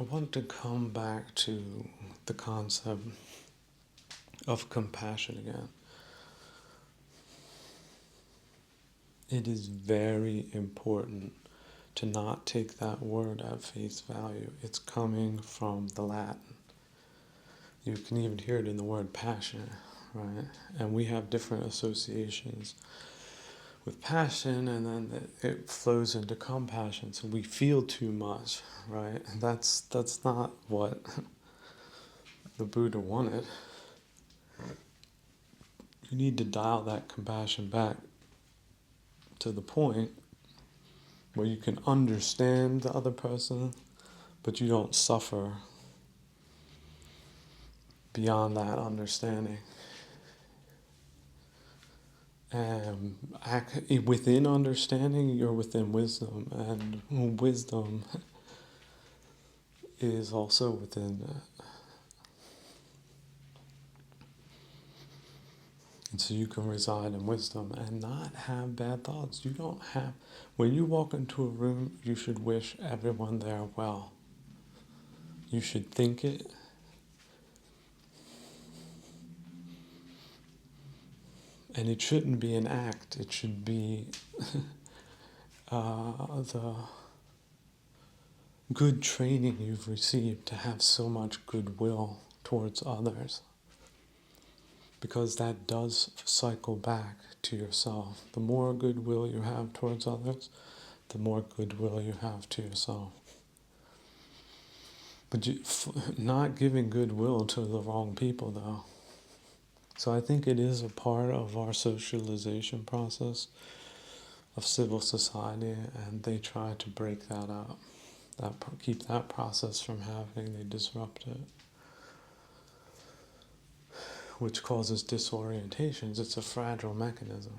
I want to come back to the concept of compassion again. It is very important to not take that word at face value. It's coming from the Latin. You can even hear it in the word passion, right? And we have different associations with passion, and then it flows into compassion. So we feel too much, right? That's not what the Buddha wanted. You need to dial that compassion back to the point where you can understand the other person, but you don't suffer beyond that understanding. And within understanding, you're within wisdom, and wisdom is also within. And so you can reside in wisdom and not have bad thoughts. You don't have. When you walk into a room, you should wish everyone there well. You should think it. And it shouldn't be an act. It should be the good training you've received to have so much goodwill towards others. Because that does cycle back to yourself. The more goodwill you have towards others, the more goodwill you have to yourself. But not giving goodwill to the wrong people, though. So I think it is a part of our socialization process of civil society, and they try to break that up, keep that process from happening. They disrupt it, which causes disorientations. It's a fragile mechanism.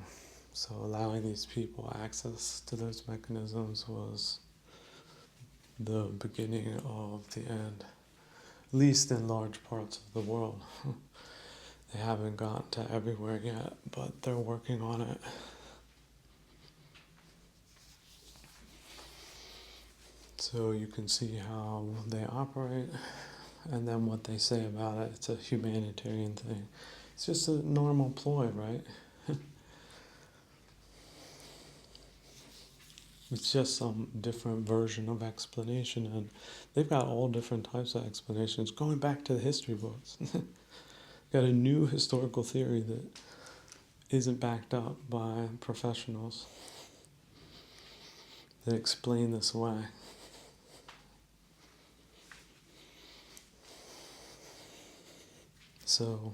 So allowing these people access to those mechanisms was the beginning of the end, at least in large parts of the world. They haven't gotten to everywhere yet, but they're working on it. So you can see how they operate, and then what they say about it. It's a humanitarian thing. It's just a normal ploy, right? It's just some different version of explanation, and they've got all different types of explanations, going back to the history books. Got a new historical theory that isn't backed up by professionals that explain this away. So,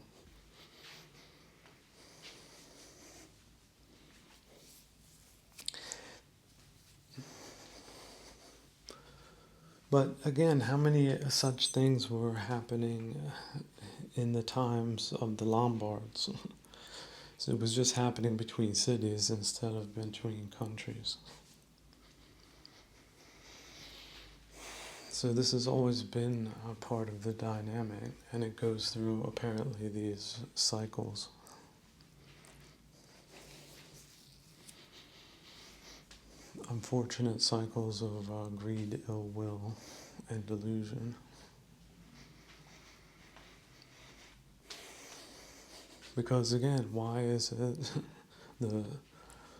but again, how many such things were happening in the times of the Lombards? So it was just happening between cities instead of between countries. So this has always been a part of the dynamic, and it goes through apparently these cycles. Unfortunate cycles of greed, ill will, and delusion. Because again, why is it the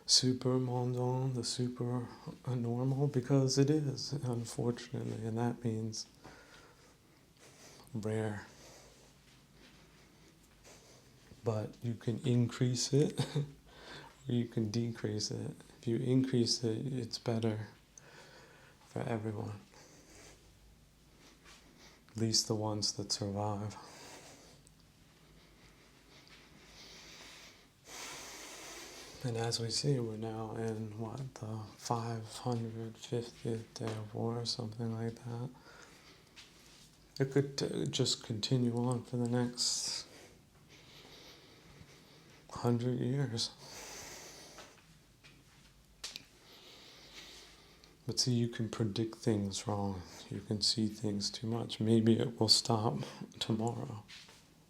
super mondain, the super normal? Because it is, unfortunately, and that means rare. But you can increase it, or you can decrease it. If you increase it, it's better for everyone. At least the ones that survive. And as we see, we're now in, the 550th day of war, or something like that. It could just continue on for the next 100 years. But see, you can predict things wrong. You can see things too much. Maybe it will stop tomorrow.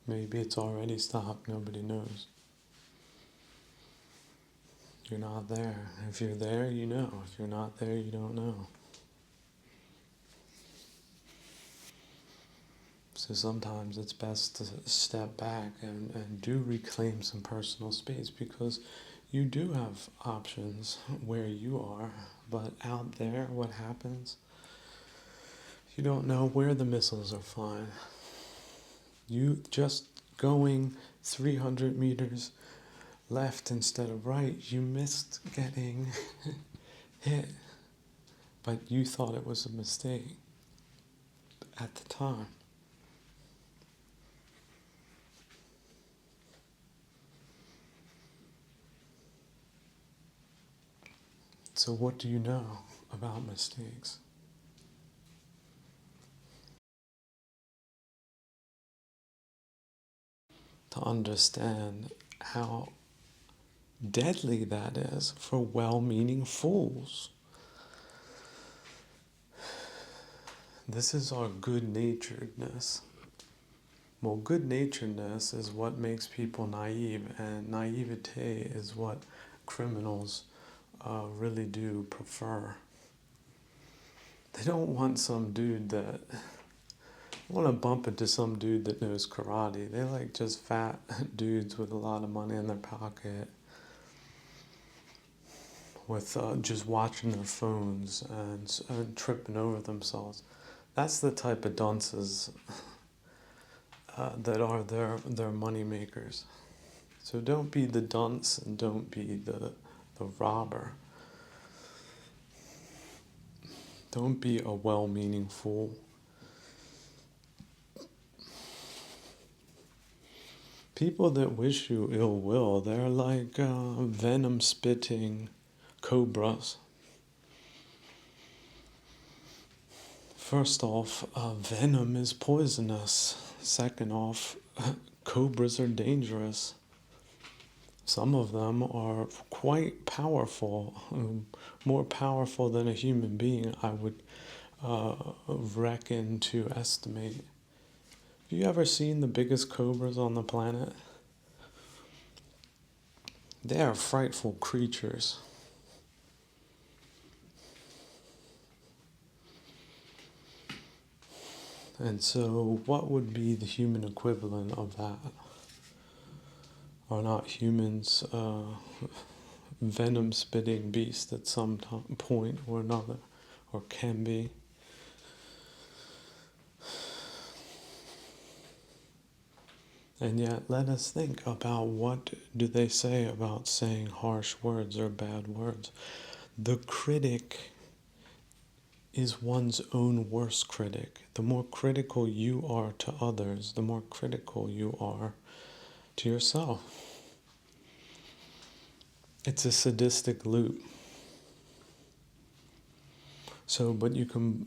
Maybe it's already stopped, nobody knows. You're not there. If you're there, you know. If you're not there, you don't know. So sometimes it's best to step back and do reclaim some personal space, because you do have options where you are, but out there, what happens? You don't know where the missiles are flying. You just going 300 meters left instead of right, you missed getting hit, but you thought it was a mistake at the time. So what do you know about mistakes? To understand how deadly that is for well-meaning fools. This is our good-naturedness. Well, good-naturedness is what makes people naive, and naivete is what criminals really do prefer. They don't want some dude that want to bump into some dude that knows karate. They like just fat dudes with a lot of money in their pocket, with just watching their phones and tripping over themselves. That's the type of dunces that are their money makers. So don't be the dunce and don't be the robber. Don't be a well-meaning fool. People that wish you ill will, they're like venom-spitting cobras. First off, venom is poisonous. Second off, cobras are dangerous. Some of them are quite powerful, more powerful than a human being, I would reckon to estimate. Have you ever seen the biggest cobras on the planet? They are frightful creatures. And so what would be the human equivalent of that? Are not humans venom-spitting beasts at some point or another, or can be? And yet, let us think about what do they say about saying harsh words or bad words. The critic is one's own worst critic. The more critical you are to others, the more critical you are to yourself. It's a sadistic loop. So, but you can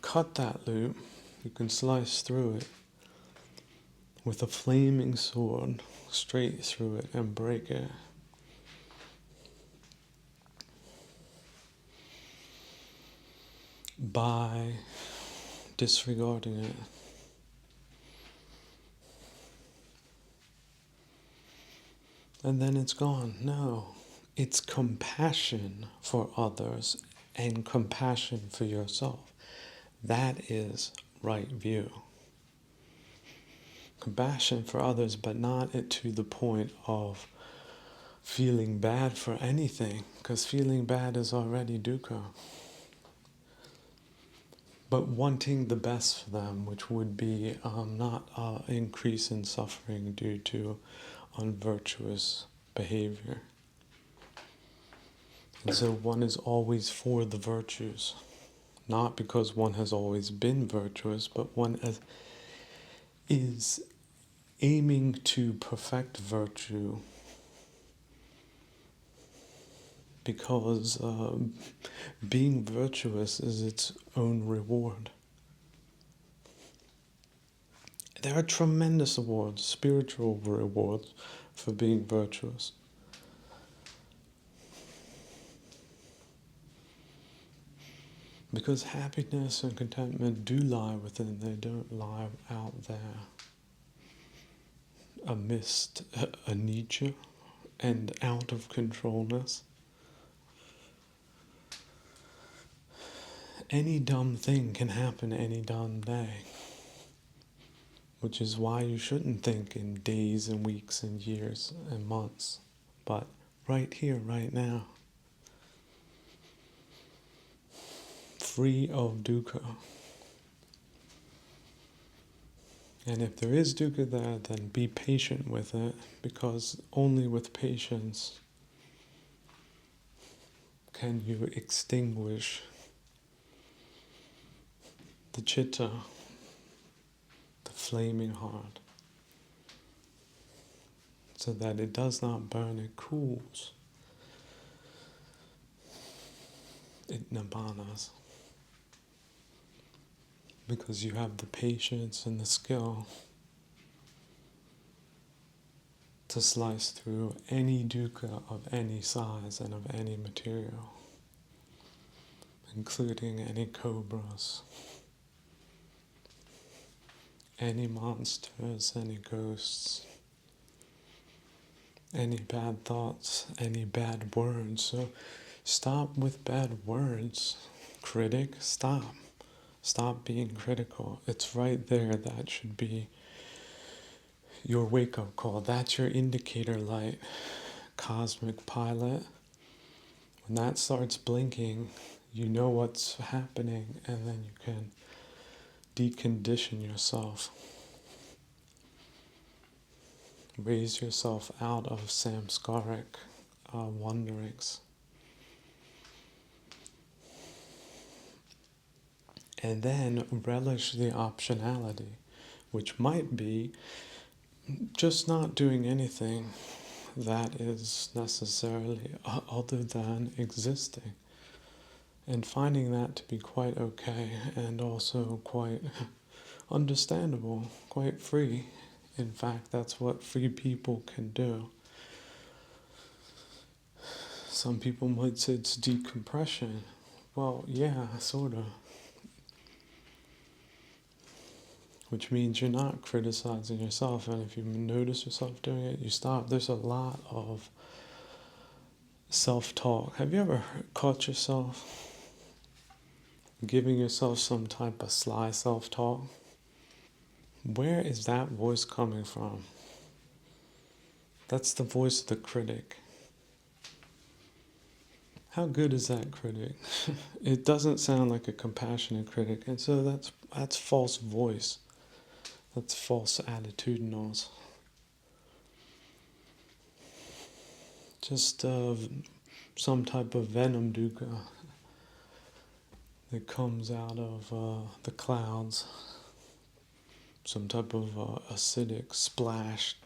cut that loop, you can slice through it with a flaming sword, straight through it and break it. By disregarding it. And then it's gone. No, it's compassion for others and compassion for yourself. That is right view. Compassion for others, but not to the point of feeling bad for anything, because feeling bad is already dukkha. But wanting the best for them, which would be not increase in suffering due to unvirtuous behavior. And so one is always for the virtues, not because one has always been virtuous, but one is aiming to perfect virtue because being virtuous is its own reward. There are tremendous awards, spiritual rewards for being virtuous. Because happiness and contentment do lie within, they don't lie out there amidst anicca and out of controlness. Any dumb thing can happen any dumb day. which is why you shouldn't think in days and weeks and years and months, but right here, right now, free of dukkha. And if there is dukkha there, then be patient with it, because only with patience can you extinguish the chitta, the flaming heart, so that it does not burn, it cools, it nirvanas. Because you have the patience and the skill to slice through any dukkha of any size and of any material, including any cobras, any monsters, any ghosts, any bad thoughts, any bad words. So stop with bad words, critic, stop. Stop being critical. It's right there. That should be your wake-up call. That's your indicator light, cosmic pilot. When that starts blinking, you know what's happening, and then you can decondition yourself. Raise yourself out of samskaric wanderings. And then relish the optionality, which might be just not doing anything that is necessarily other than existing. And finding that to be quite okay, and also quite understandable, quite free. In fact, that's what free people can do. Some people might say it's decompression. Well, yeah, sort of. Which means you're not criticizing yourself, and if you notice yourself doing it, you stop. There's a lot of self-talk. Have you ever caught yourself giving yourself some type of sly self-talk? Where is that voice coming from? That's the voice of the critic. How good is that critic? It doesn't sound like a compassionate critic, and so that's false voice. That's false attitudinals. Just some type of venom dukkha that comes out of the clouds. Some type of acidic splash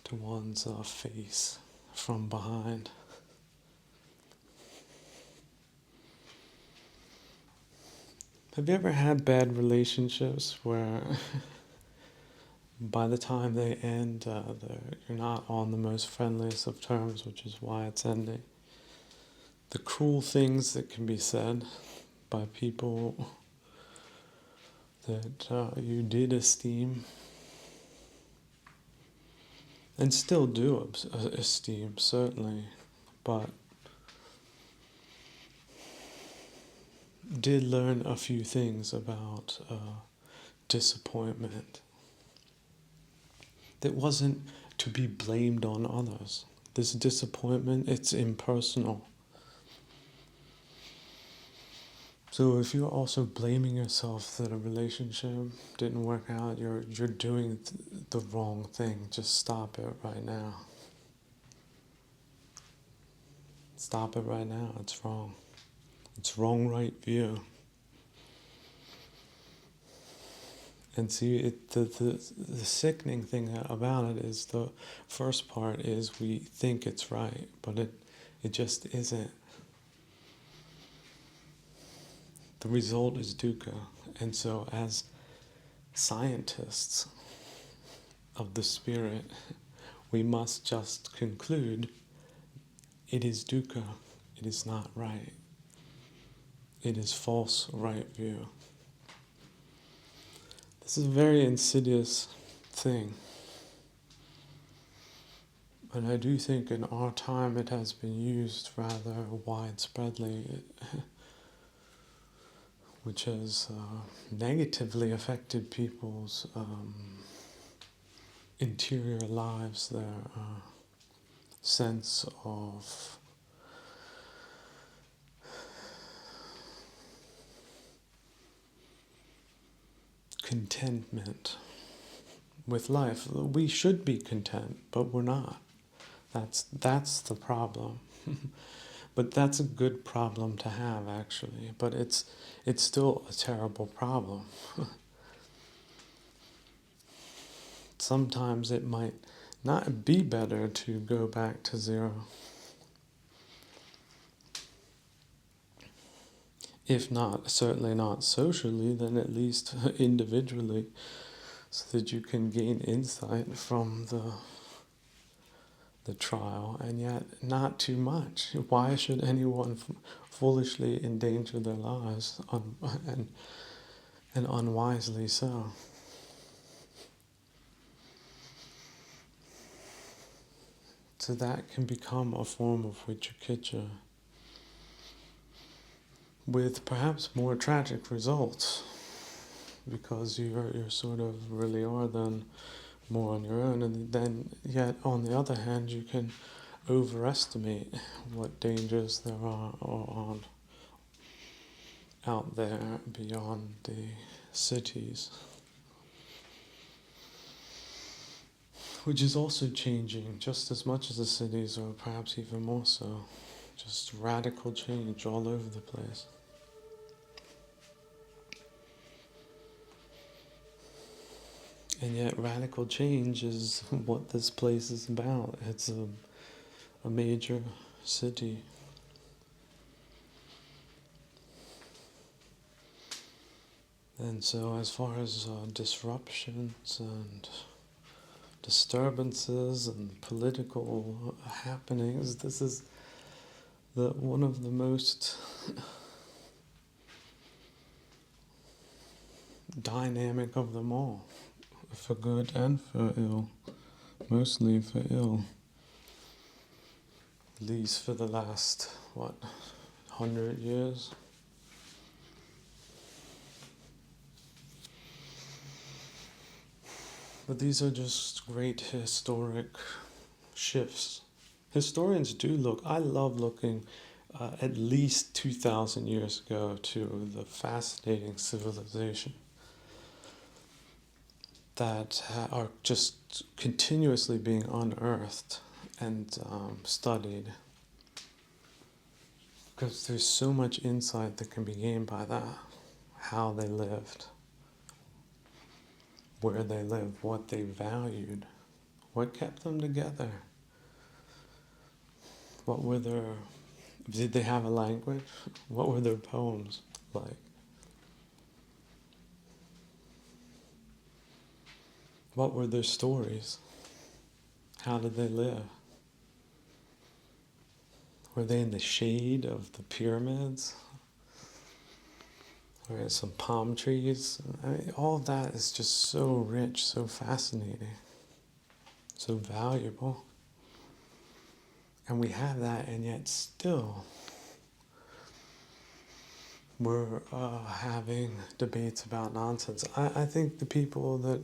to one's face from behind. Have you ever had bad relationships where by the time they end, you're not on the most friendliest of terms, which is why it's ending? The cruel things that can be said by people that you did esteem and still do esteem, certainly, but did learn a few things about disappointment that wasn't to be blamed on others. This disappointment, it's impersonal. So if you're also blaming yourself that a relationship didn't work out, you're doing the wrong thing. Just stop it right now. Stop it right now. It's wrong. It's wrong right view. And see, the sickening thing about it is the first part is we think it's right, but it just isn't. The result is dukkha. And so as scientists of the spirit, we must just conclude it is dukkha, it is not right. It is false right view. This is a very insidious thing. And I do think in our time it has been used rather widespreadly. which has negatively affected people's interior lives, their sense of contentment with life. We should be content, but we're not. That's the problem. But that's a good problem to have, actually. But it's still a terrible problem. Sometimes it might not be better to go back to zero. If not, certainly not socially, then at least individually, so that you can gain insight from the trial, and yet not too much. Why should anyone foolishly endanger their lives and unwisely so? So that can become a form of Vicikiccha, with perhaps more tragic results, because you're sort of really are then more on your own, and then yet on the other hand you can overestimate what dangers there are or out there beyond the cities, which is also changing just as much as the cities, or perhaps even more so. Just radical change all over the place. And yet radical change is what this place is about. It's a major city. And so as far as disruptions and disturbances and political happenings, this is one of the most dynamic of them all, for good and for ill, mostly for ill, at least for the last, 100 years? But these are just great historic shifts. Historians do look, I love looking at least 2,000 years ago to the fascinating civilization that are just continuously being unearthed and studied. Because there's so much insight that can be gained by that. How they lived, where they lived, what they valued, what kept them together. Did they have a language? What were their poems like? What were their stories? How did they live? Were they in the shade of the pyramids? Or in some palm trees? I mean, all of that is just so rich, so fascinating, so valuable. And we have that, and yet still we're having debates about nonsense. I think the people that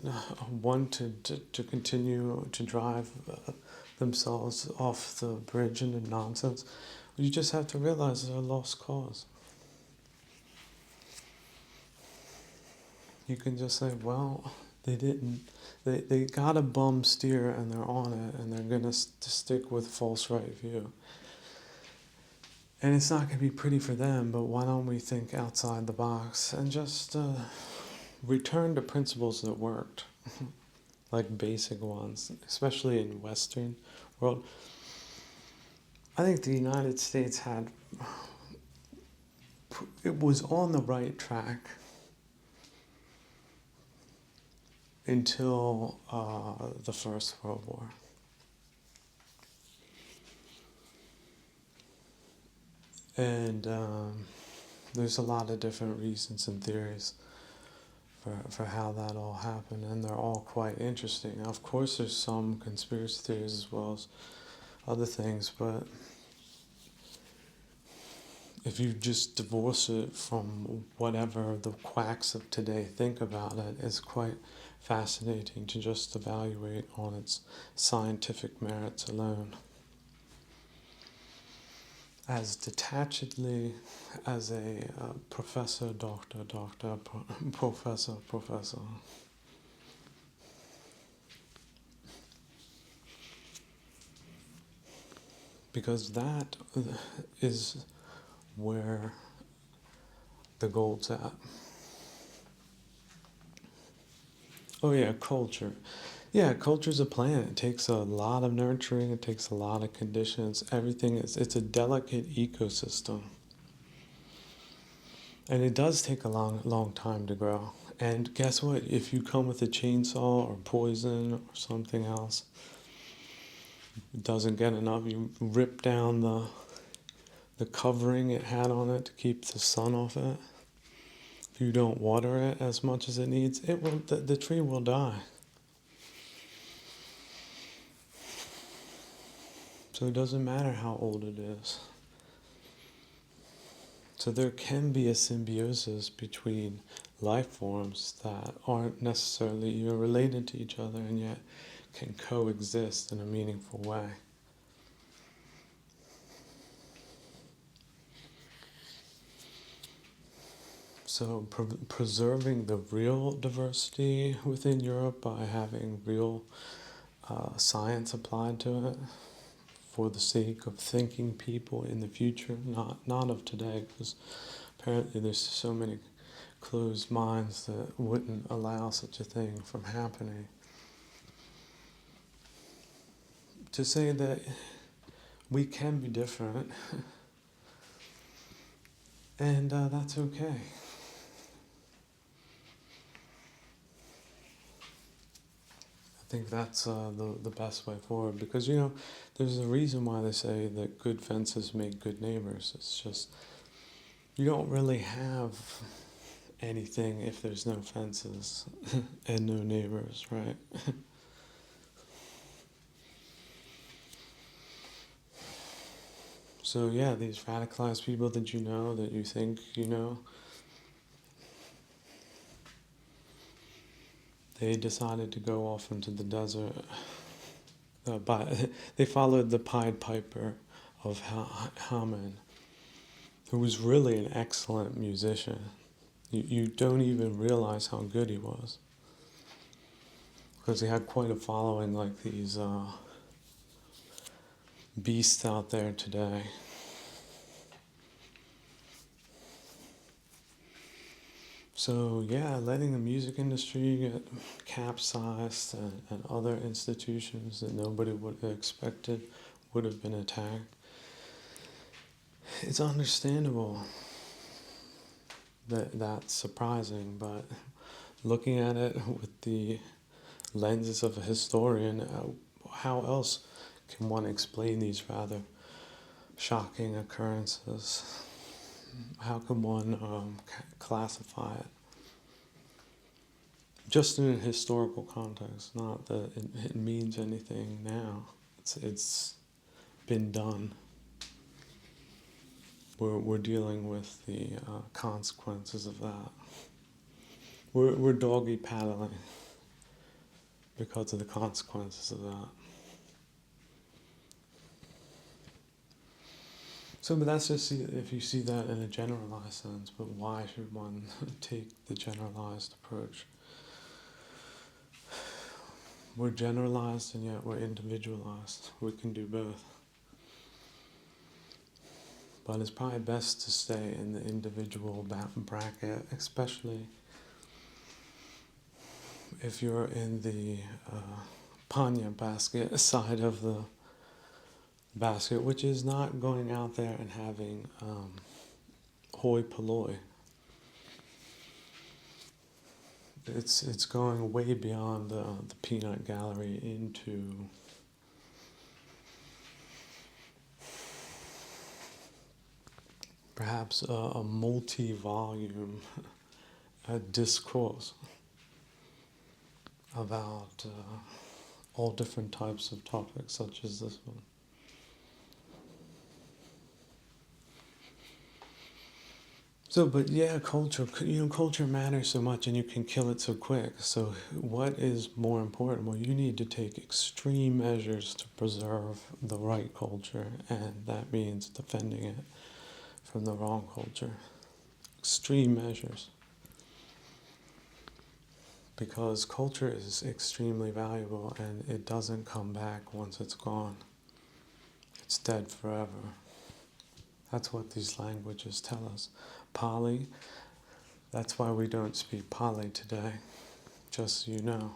wanted to continue to drive themselves off the bridge into nonsense, you just have to realize they're a lost cause. You can just say, well, they got a bum steer and they're on it, and they're going to stick with false right view. And it's not going to be pretty for them, but why don't we think outside the box and just return to principles that worked, like basic ones, especially in Western world. I think the United States it was on the right track until the First World War. And there's a lot of different reasons and theories for how that all happened, and they're all quite interesting. Now, of course, there's some conspiracy theories as well as other things, but if you just divorce it from whatever the quacks of today think about it, it's quite fascinating to just evaluate on its scientific merits alone. As detachedly as a professor, professor. Because that is where the gold's at. Oh yeah, culture. Yeah, culture's a plant. It takes a lot of nurturing, it takes a lot of conditions. Everything is, it's a delicate ecosystem. And it does take a long time to grow. And guess what? If you come with a chainsaw or poison or something else, it doesn't get enough. You rip down the covering it had on it to keep the sun off it. If you don't water it as much as it needs, it will the tree will die. So it doesn't matter how old it is. So there can be a symbiosis between life forms that aren't necessarily even related to each other and yet can coexist in a meaningful way. So preserving the real diversity within Europe by having real science applied to it for the sake of thinking people in the future, not of today, because apparently there's so many closed minds that wouldn't allow such a thing from happening. To say that we can be different, and that's okay. I think that's the best way forward, because there's a reason why they say that good fences make good neighbors. It's just you don't really have anything if there's no fences and no neighbors, right? So yeah, these radicalized people that that you think they decided to go off into the desert. They followed the Pied Piper of Haman, who was really an excellent musician. You don't even realize how good he was, because he had quite a following like these beasts out there today. So yeah, letting the music industry get capsized and other institutions that nobody would have expected would have been attacked. It's understandable that that's surprising, but looking at it with the lenses of a historian, how else can one explain these rather shocking occurrences? How can one classify it? Just in a historical context, not that it means anything now. It's been done. We're dealing with the consequences of that. We're doggy paddling because of the consequences of that. So, but that's just if you see that in a generalized sense. But why should one take the generalized approach? We're generalized and yet we're individualized. We can do both. But it's probably best to stay in the individual bracket, especially if you're in the panya basket side of the basket, which is not going out there and having hoi polloi. It's going way beyond the peanut gallery into perhaps a multi-volume discourse about all different types of topics such as this one. So, but yeah, culture matters so much and you can kill it so quick. So, what is more important? Well, you need to take extreme measures to preserve the right culture, and that means defending it from the wrong culture. Extreme measures. Because culture is extremely valuable and it doesn't come back once it's gone. It's dead forever. That's what these languages tell us. Pali, that's why we don't speak Pali today, just so you know.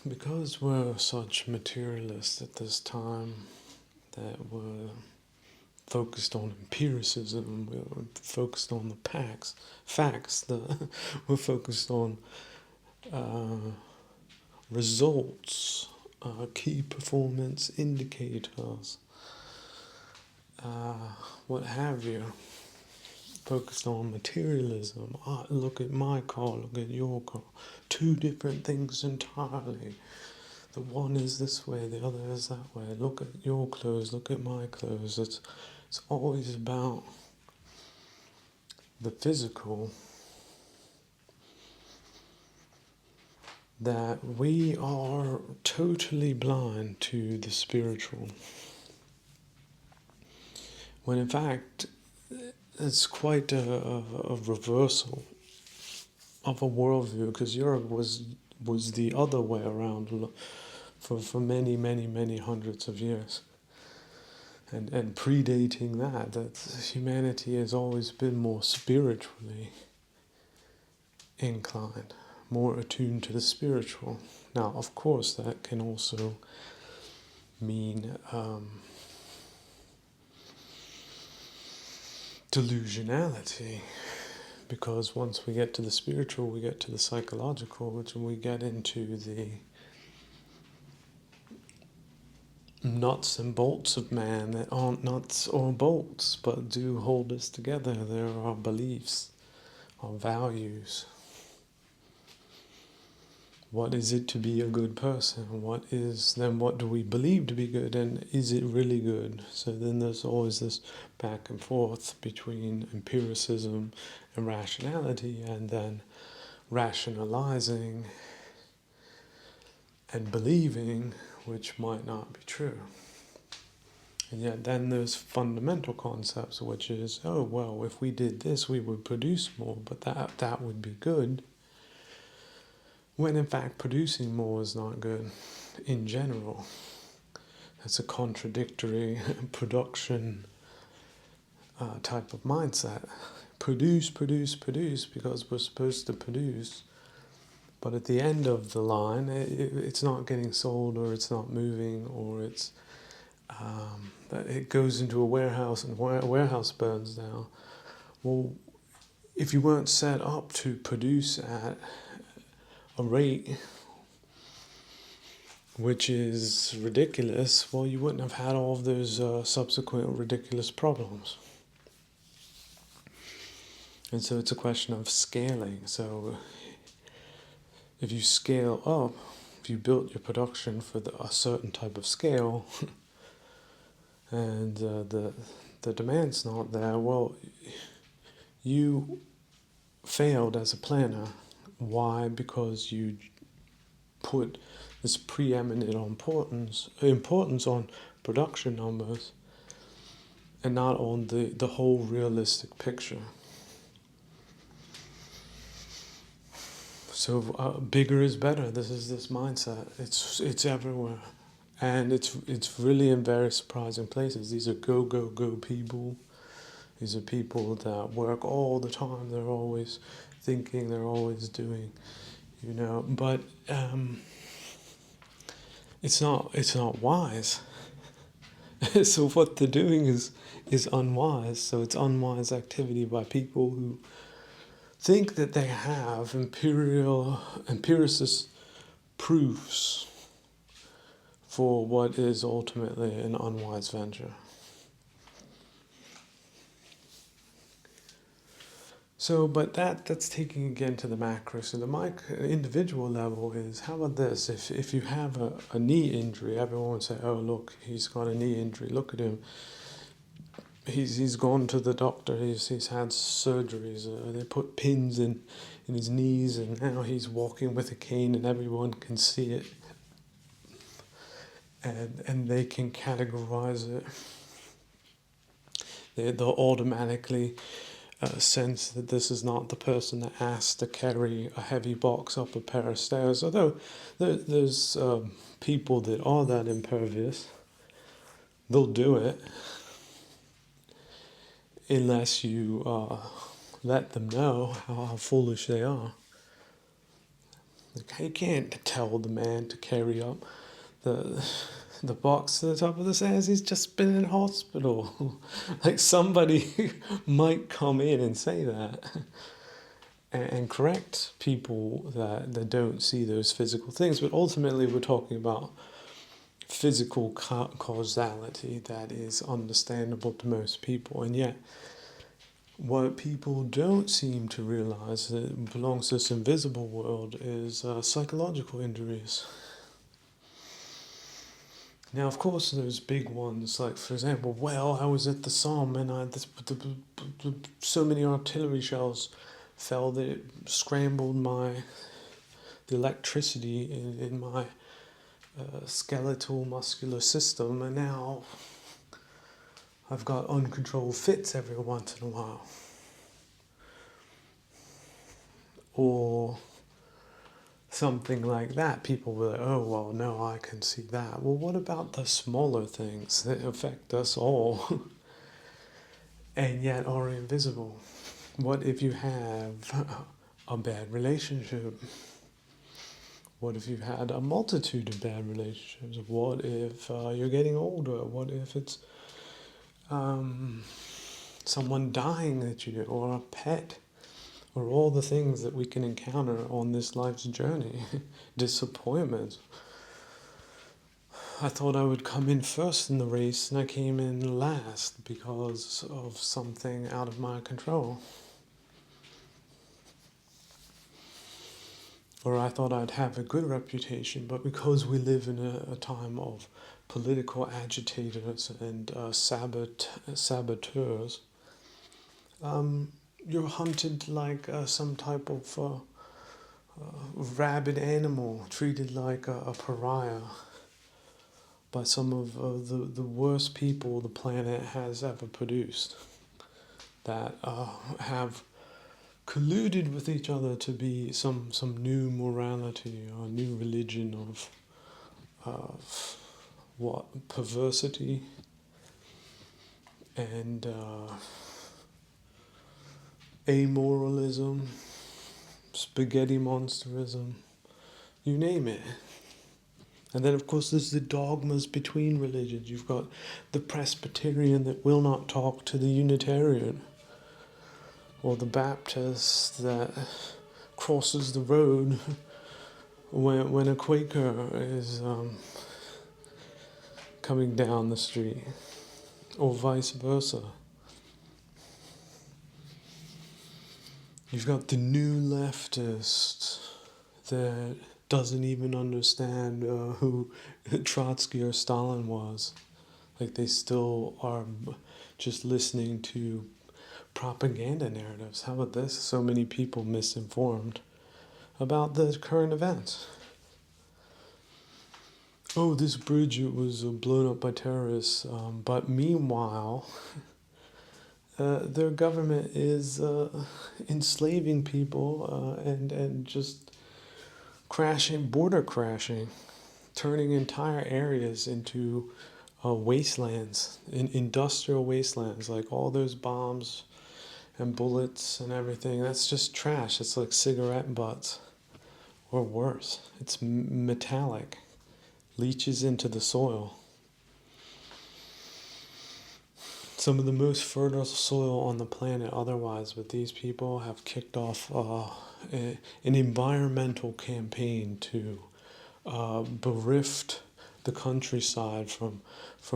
Because we're such materialists at this time, that we're focused on empiricism, we're focused on the facts, we're focused on results, key performance indicators, what have you. Focused on materialism. Look at my car, look at your car. Two different things entirely. The one is this way, the other is that way. Look at your clothes, look at my clothes. It's always about the physical, that we are totally blind to the spiritual. When in fact, it's quite a reversal of a worldview, because Europe was the other way around for many hundreds of years. And predating that humanity has always been more spiritually inclined, more attuned to the spiritual. Now, of course, that can also mean delusionality, because once we get to the spiritual, we get to the psychological, which we get into the nuts and bolts of man that aren't nuts or bolts, but do hold us together. There are our beliefs, our values. What is it to be a good person? What do we believe to be good, and is it really good? So then there's always this back and forth between empiricism and rationality, and then rationalizing and believing, which might not be true. And yet then there's fundamental concepts, which is, oh, well, if we did this, we would produce more, but that would be good. When in fact producing more is not good in general. That's a contradictory production type of mindset. Produce, because we're supposed to produce. But at the end of the line, it's not getting sold, or it's not moving, or it goes into a warehouse and a warehouse burns down. Well, if you weren't set up to produce at a rate which is ridiculous, well, you wouldn't have had all of those subsequent ridiculous problems. And so it's a question of scaling. So if you scale up, if you built your production for a certain type of scale, and the demand's not there, well, you failed as a planner. Why? Because you put this preeminent importance on production numbers and not on the whole realistic picture. So bigger is better. This is this mindset. It's everywhere, and it's really in very surprising places. These are go people. These are people that work all the time. They're always thinking. They're always doing. But it's not wise. So what they're doing is unwise. So it's unwise activity by people who think that they have empiricist proofs for what is ultimately an unwise venture. So, but that's taking again to the macro. So the micro individual level is, how about this? If you have a knee injury, everyone would say, oh look, he's got a knee injury. Look at him. He's gone to the doctor. He's had surgeries. They put pins in his knees, and now he's walking with a cane, and everyone can see it, and they can categorize it. They'll automatically sense that this is not the person that asked to carry a heavy box up a pair of stairs. Although there's people that are that impervious, they'll do it unless you let them know how foolish they are. Like, you can't tell the man to carry up the box to the top of the stairs. He's just been in hospital. Like, somebody might come in and say that and correct people that don't see those physical things. But ultimately, we're talking about physical causality that is understandable to most people. And yet, what people don't seem to realize that belongs to this invisible world is psychological injuries. Now, of course, there's big ones, like, for example, well, I was at the Somme and so many artillery shells fell that it scrambled the electricity in my skeletal muscular system, and now I've got uncontrolled fits every once in a while. Or something like that. People were like, oh, well, no, I can see that. Well, what about the smaller things that affect us all and yet are invisible? What if you have a bad relationship? What if you've had a multitude of bad relationships? What if you're getting older? What if it's someone dying that you do, or a pet, or all the things that we can encounter on this life's journey? Disappointment. I thought I would come in first in the race, and I came in last because of something out of my control. Or I thought I'd have a good reputation, but because we live in a time of political agitators and saboteurs, you're hunted like some type of rabid animal, treated like a pariah by some of the worst people the planet has ever produced, that have colluded with each other to be some new morality or new religion of what, perversity and amoralism, spaghetti monsterism, you name it. And then, of course, there's the dogmas between religions. You've got the Presbyterian that will not talk to the Unitarian, or the Baptist that crosses the road when a Quaker is coming down the street, or vice versa. You've got the new leftist that doesn't even understand who Trotsky or Stalin was. Like, they still are just listening to propaganda narratives. How about this? So many people misinformed about the current events. Oh, this bridge was blown up by terrorists, but meanwhile, their government is enslaving people and just border crashing, turning entire areas into wastelands, industrial wastelands, like all those bombs and bullets and everything. That's just trash. It's like cigarette butts, or worse. It's metallic, leaches into the soil. Some of the most fertile soil on the planet otherwise, but these people have kicked off an environmental campaign to bereft the countryside, from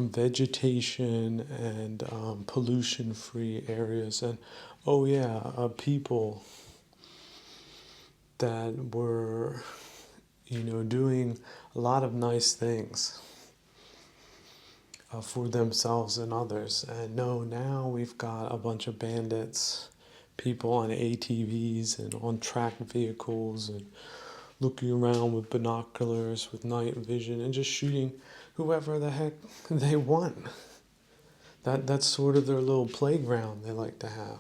vegetation and pollution-free areas, and oh yeah, people that were, doing a lot of nice things for themselves and others. And no, now we've got a bunch of bandits, people on ATVs and on tracked vehicles and looking around with binoculars, with night vision, and just shooting whoever the heck they want. That's sort of their little playground they like to have.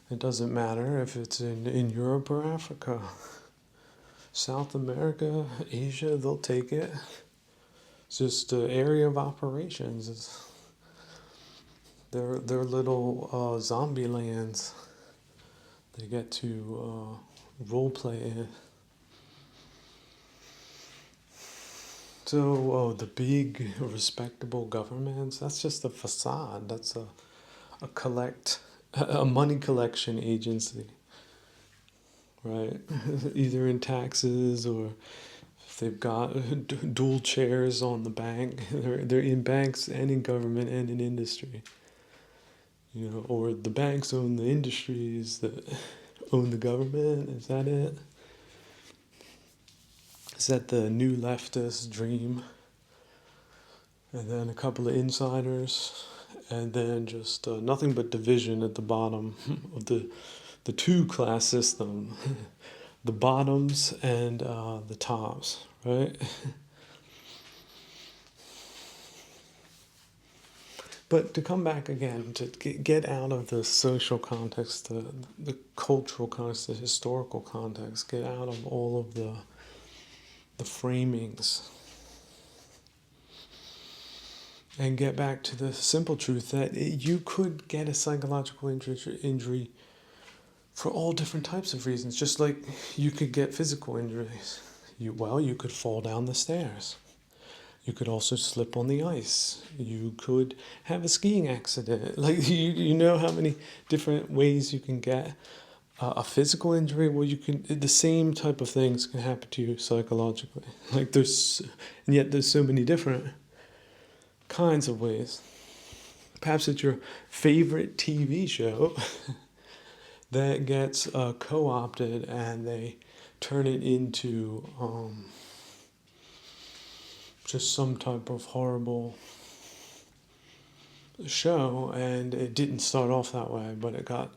It doesn't matter if it's in Europe or Africa, South America, Asia, they'll take it. It's just the area of operations. It's their little zombie lands they get to role play in. So, the big, respectable governments, that's just a facade. That's a money collection agency, right? Either in taxes or if they've got dual chairs on the bank. They're in banks and in government and in industry. Or the banks own the industries that own the government. Is that it? Is that the new leftist dream? And then a couple of insiders, and then just nothing but division at the bottom of the two-class system, the bottoms and the tops, right? But to come back again, to get out of the social context, the cultural context, the historical context, get out of all of the framings, and get back to the simple truth that you could get a psychological injury for all different types of reasons, just like you could get physical injuries. You could fall down the stairs. You could also slip on the ice. You could have a skiing accident. Like, you know how many different ways you can get a physical injury. Well, the same type of things can happen to you psychologically. And yet there's so many different kinds of ways. Perhaps it's your favorite TV show that gets co-opted and they turn it into just some type of horrible show, and it didn't start off that way, but it got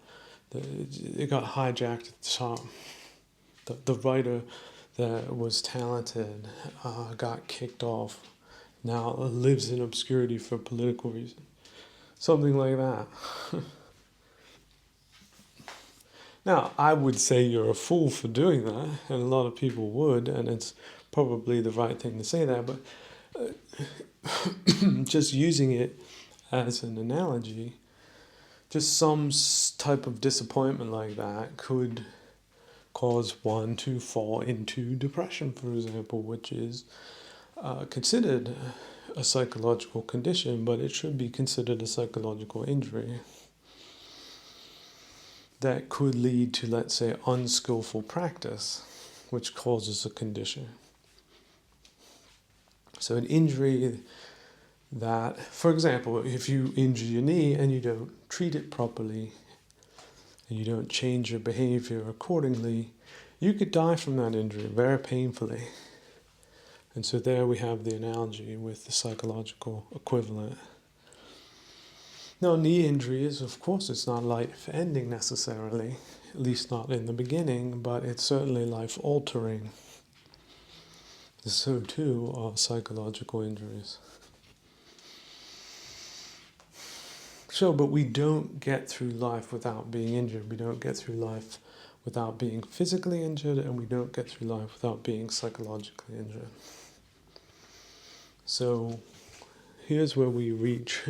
hijacked at the top. The writer that was talented got kicked off. Now lives in obscurity for political reasons. Something like that. Now, I would say you're a fool for doing that, and a lot of people would, and it's probably the right thing to say that, but just using it as an analogy, just some type of disappointment like that could cause one to fall into depression, for example, which is considered a psychological condition, but it should be considered a psychological injury that could lead to, let's say, unskillful practice, which causes a condition. So an injury that, for example, if you injure your knee and you don't treat it properly, and you don't change your behavior accordingly, you could die from that injury very painfully. And so there we have the analogy with the psychological equivalent. Now, knee injuries, of course, it's not life-ending necessarily, at least not in the beginning, but it's certainly life-altering. So too are psychological injuries. So, but we don't get through life without being injured. We don't get through life without being physically injured, and we don't get through life without being psychologically injured. So here's where we reach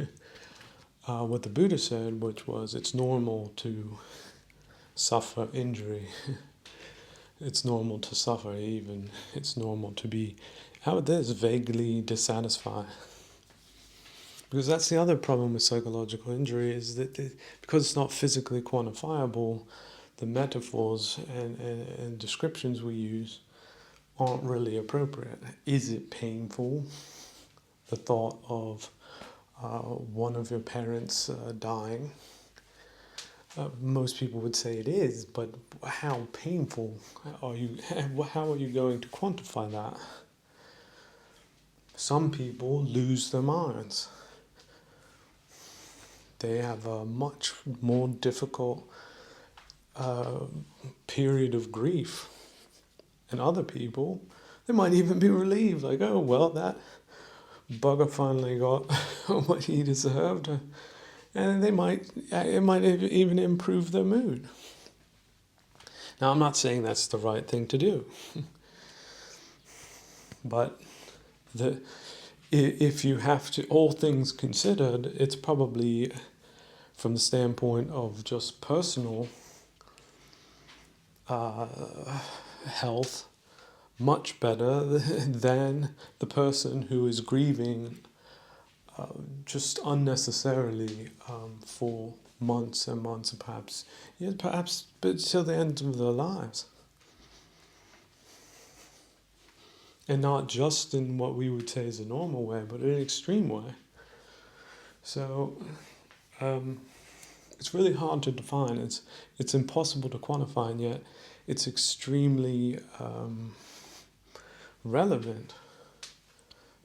what the Buddha said, which was it's normal to suffer injury. It's normal to suffer even. It's normal to be out there vaguely dissatisfied. Because that's the other problem with psychological injury is that because it's not physically quantifiable, the metaphors and descriptions we use aren't really appropriate. Is it painful? the thought of one of your parents dying. Most people would say it is, but how painful are you? How are you going to quantify that? Some people lose their minds. They have a much more difficult period of grief. And other people, they might even be relieved, like, oh, well, that bugger finally got what he deserved. And it might even improve their mood. Now, I'm not saying that's the right thing to do. But if you have to, all things considered, it's probably from the standpoint of just personal health, much better than the person who is grieving just unnecessarily for months and months, and perhaps till the end of their lives. And not just in what we would say is a normal way, but in an extreme way. So it's really hard to define. It's impossible to quantify, and yet it's extremely relevant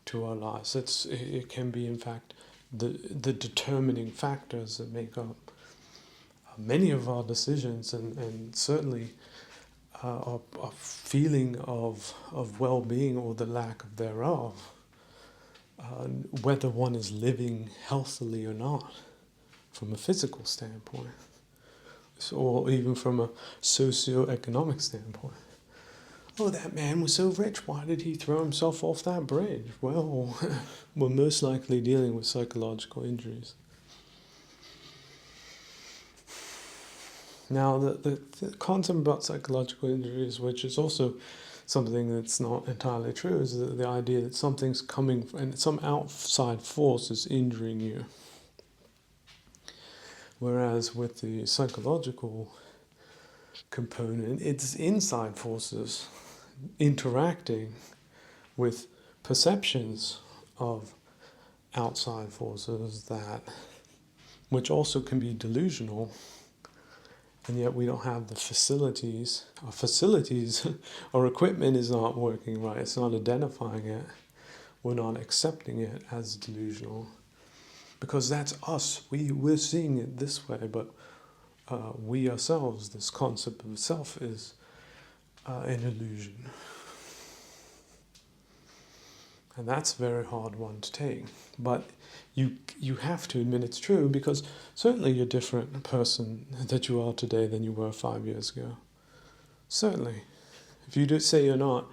to our lives. It can be, in fact, the determining factors that make up many of our decisions, and certainly our feeling of well-being or the lack of thereof, whether one is living healthily or not, from a physical standpoint, or even from a socio-economic standpoint. Oh, that man was so rich, why did he throw himself off that bridge? Well, we're most likely dealing with psychological injuries. Now, the concept about psychological injuries, which is also something that's not entirely true, is the idea that something's coming and some outside force is injuring you. Whereas with the psychological component, it's inside forces interacting with perceptions of outside forces which also can be delusional, and yet we don't have the facilities. Our equipment is not working right, it's not identifying it, we're not accepting it as delusional. Because that's us. We're seeing it this way, but we ourselves, this concept of self, is an illusion. And that's a very hard one to take. But you have to admit it's true, because certainly you're a different person that you are today than you were 5 years ago. Certainly. If you do say you're not,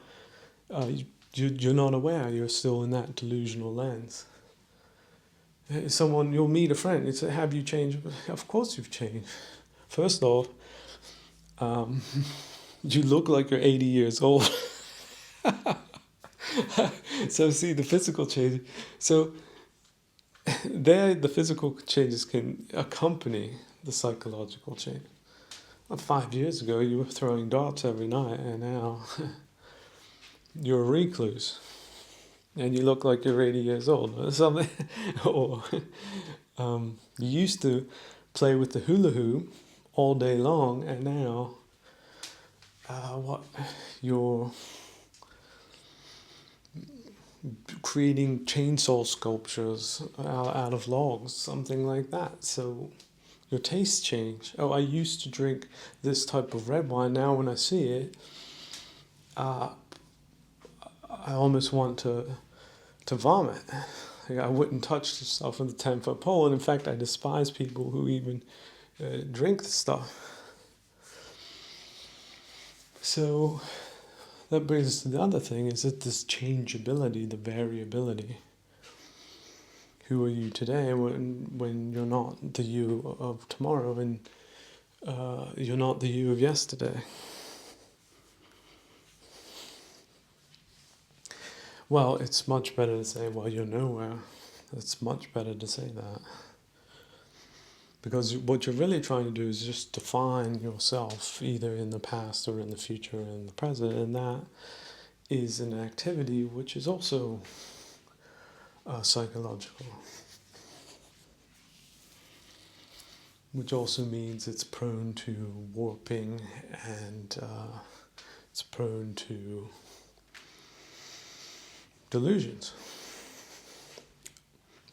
you're not aware, you're still in that delusional lens. You'll meet a friend, it's have you changed? Of course you've changed. First off, you look like you're 80 years old. So see the physical change. So the physical changes can accompany the psychological change. 5 years ago you were throwing darts every night, and now you're a recluse. And you look like you're 80 years old or something. Or you used to play with the hula hoop all day long, and now you're creating chainsaw sculptures out of logs, something like that. So your tastes change. Oh, I used to drink this type of red wine. Now when I see it, I almost want to vomit. Like, I wouldn't touch the stuff with a 10-foot pole, and in fact I despise people who even drink the stuff. So that brings us to the other thing, is that this changeability, the variability. Who are you today when you're not the you of tomorrow, and you're not the you of yesterday? Well, it's much better to say, well, you're nowhere. It's much better to say that. Because what you're really trying to do is just define yourself, either in the past or in the future or in the present, and that is an activity which is also psychological, which also means it's prone to warping and it's prone to delusions.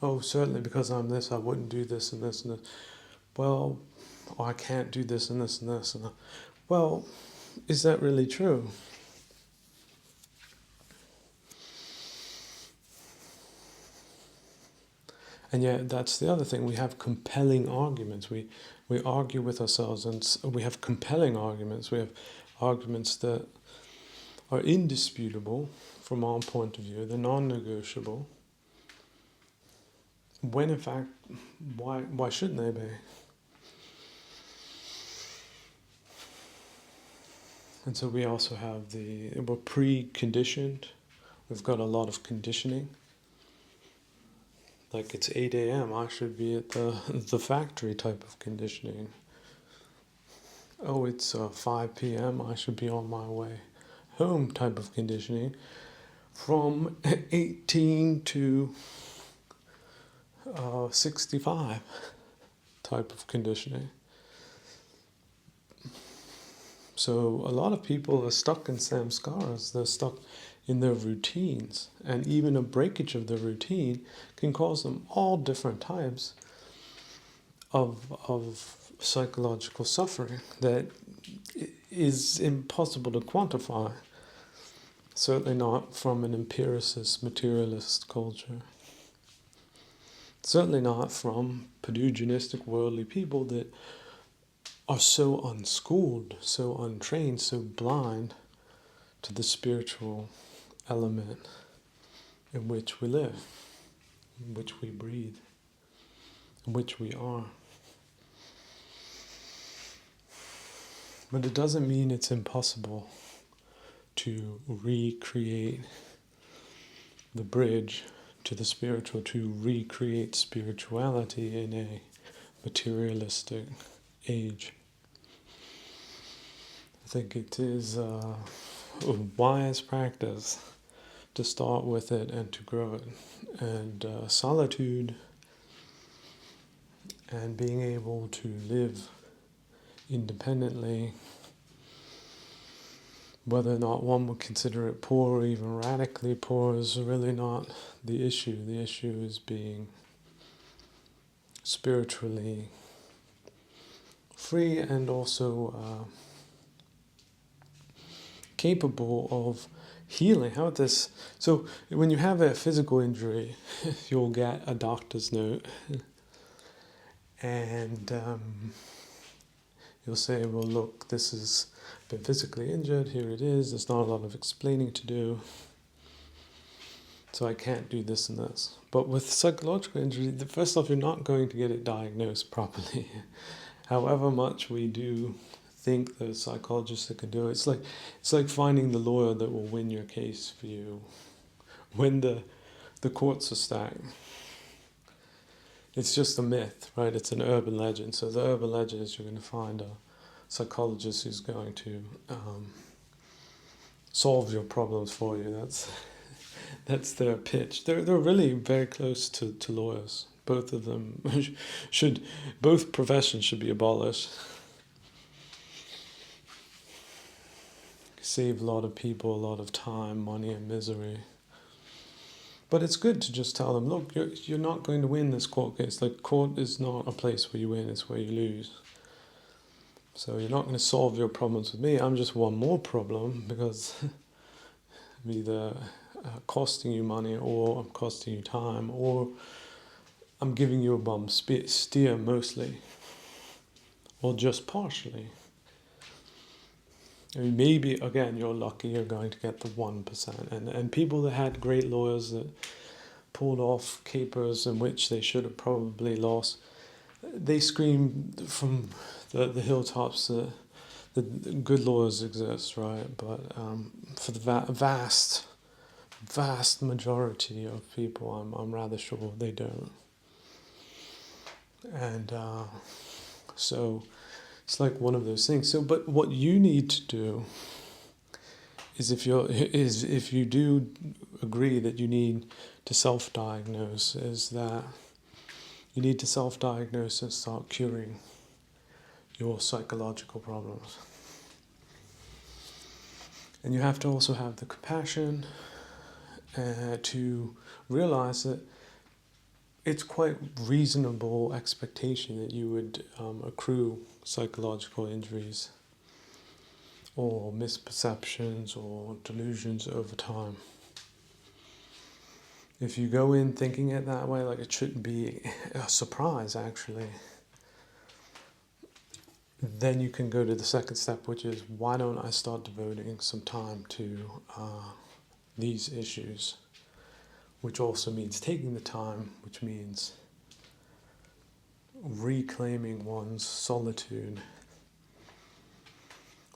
Oh, certainly because I'm this, I wouldn't do this and this and this. Well, I can't do this and this and this. And well, is that really true? And yet, that's the other thing. We have compelling arguments. We argue with ourselves, and we have compelling arguments. We have arguments that are indisputable from our point of view. They're non-negotiable. When in fact, why shouldn't they be? And so we also have we're pre-conditioned. We've got a lot of conditioning. Like it's 8 a.m., I should be at the factory type of conditioning. Oh, it's 5 p.m., I should be on my way home type of conditioning. From 18 to 65 type of conditioning. So a lot of people are stuck in samskaras. They're stuck in their routines, and even a breakage of the routine can cause them all different types of psychological suffering that is impossible to quantify. Certainly not from an empiricist, materialist culture. Certainly not from padugianistic, worldly people that are so unschooled, so untrained, so blind to the spiritual element in which we live, in which we breathe, in which we are. But it doesn't mean it's impossible to recreate the bridge to the spiritual, to recreate spirituality in a materialistic age. I think it is a wise practice to start with it and to grow it. And solitude and being able to live independently, whether or not one would consider it poor or even radically poor, is really not the issue. The issue is being spiritually free and also capable of healing. How about this? So when you have a physical injury, you'll get a doctor's note and you'll say, well, look, this has been physically injured, here it is, there's not a lot of explaining to do, so I can't do this and this. But with psychological injury, first off, you're not going to get it diagnosed properly. However much we do think the psychologists that can do it, it's like finding the lawyer that will win your case for you when the courts are stacked. It's just a myth, right? It's an urban legend. So the urban legend is you're going to find a psychologist who's going to solve your problems for you. That's their pitch. They're really very close to lawyers. Both of them both professions should be abolished. Save a lot of people, a lot of time, money, and misery. But it's good to just tell them, look, you're not going to win this court case. Like, court is not a place where you win, it's where you lose. So you're not going to solve your problems with me. I'm just one more problem because I'm either costing you money or I'm costing you time or I'm giving you a bum steer mostly or just partially. I mean, maybe, again, you're lucky you're going to get the 1%. And people that had great lawyers that pulled off capers in which they should have probably lost, they scream from the hilltops that the good lawyers exist, right? But for the vast majority of people, I'm rather sure they don't. And so it's like one of those things. So, but what you need to do is if you do agree that you need to self-diagnose, is that you need to self-diagnose and start curing your psychological problems. And you have to also have the compassion to realize that it's quite reasonable expectation that you would accrue psychological injuries or misperceptions or delusions over time. If you go in thinking it that way, like, it shouldn't be a surprise actually, then you can go to the second step, which is, why don't I start devoting some time to these issues, which also means taking the time, which means reclaiming one's solitude,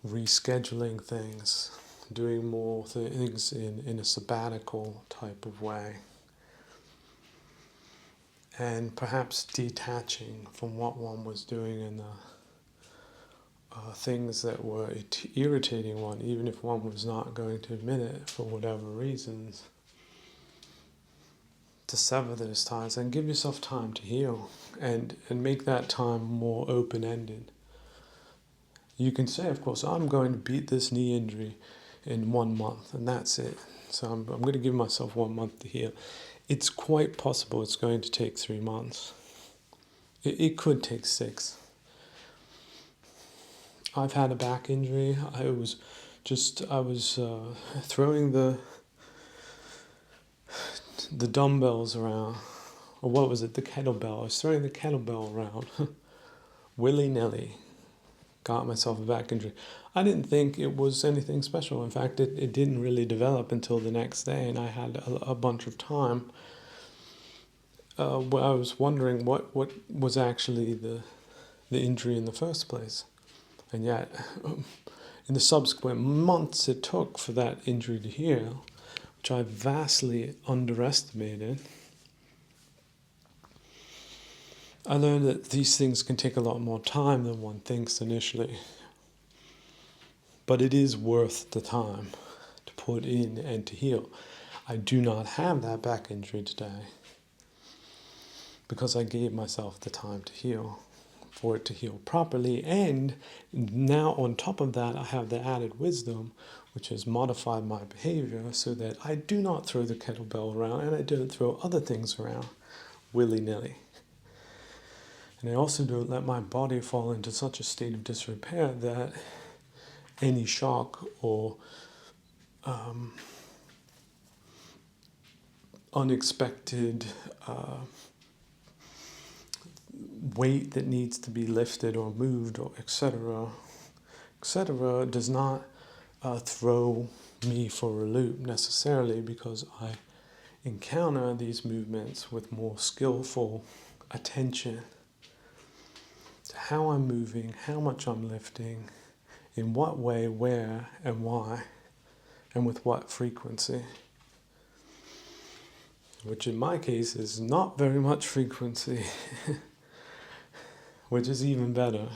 rescheduling things, doing more things in a sabbatical type of way, and perhaps detaching from what one was doing in the things that were irritating one, even if one was not going to admit it for whatever reasons, to sever those ties and give yourself time to heal and make that time more open-ended. You can say, of course, I'm going to beat this knee injury in 1 month, and that's it. So I'm going to give myself 1 month to heal. It's quite possible it's going to take 3 months. It could take 6. I've had a back injury. I was throwing the dumbbells around, or what was it, the kettlebell. I was throwing the kettlebell around willy-nilly. Got myself a back injury. I didn't think it was anything special. In fact, it didn't really develop until the next day, and I had a bunch of time where I was wondering what was actually the injury in the first place. And yet, in the subsequent months it took for that injury to heal, which I vastly underestimated, I learned that these things can take a lot more time than one thinks initially. But it is worth the time to put in and to heal. I do not have that back injury today because I gave myself the time to heal, for it to heal properly. And now on top of that, I have the added wisdom, which has modified my behavior so that I do not throw the kettlebell around and I don't throw other things around willy-nilly. And I also don't let my body fall into such a state of disrepair that any shock or unexpected weight that needs to be lifted or moved, or etc., does not throw me for a loop necessarily, because I encounter these movements with more skillful attention to how I'm moving, how much I'm lifting, in what way, where, and why, and with what frequency. Which in my case is not very much frequency, which is even better.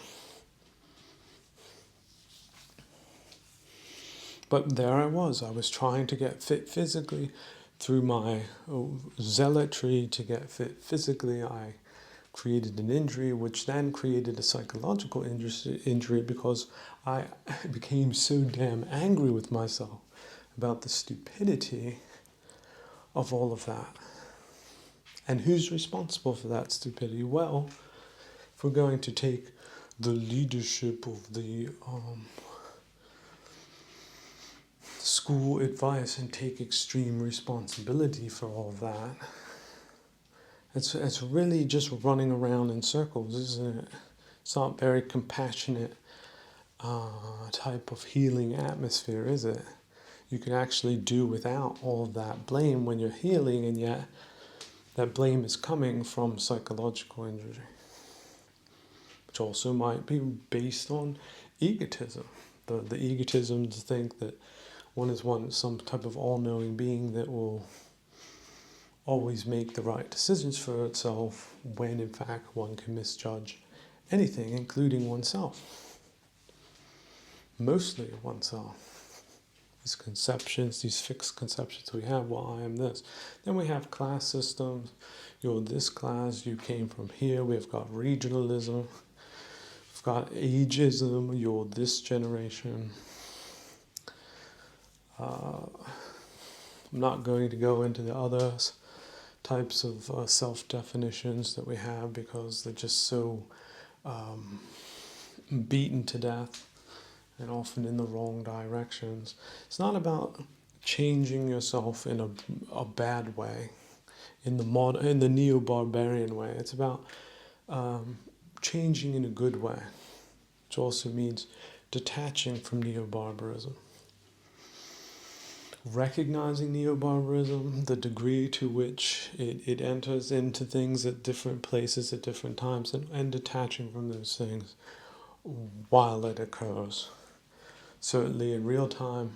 But there I was trying to get fit physically. Through my zealotry to get fit physically, I created an injury, which then created a psychological injury because I became so damn angry with myself about the stupidity of all of that. And who's responsible for that stupidity? Well, if we're going to take the leadership of the school advice and take extreme responsibility for all of that, it's really just running around in circles, isn't it? It's not very compassionate type of healing atmosphere, is it? You can actually do without all of that blame when you're healing, and yet that blame is coming from psychological injury, which also might be based on egotism. The egotism to think that one is some type of all-knowing being that will always make the right decisions for itself, when in fact one can misjudge anything, including oneself. Mostly oneself. these conceptions, these fixed conceptions we have. Well, I am this. Then we have class systems. You're this class. You came from here. We've got regionalism. We've got ageism. You're this generation. I'm not going to go into the other types of self-definitions that we have because they're just so beaten to death and often in the wrong directions. It's not about changing yourself in a bad way, in the neo-barbarian way. It's about changing in a good way, which also means detaching from neo-barbarism. Recognizing neo-barbarism, the degree to which it enters into things at different places at different times, and detaching from those things while it occurs. Certainly in real time,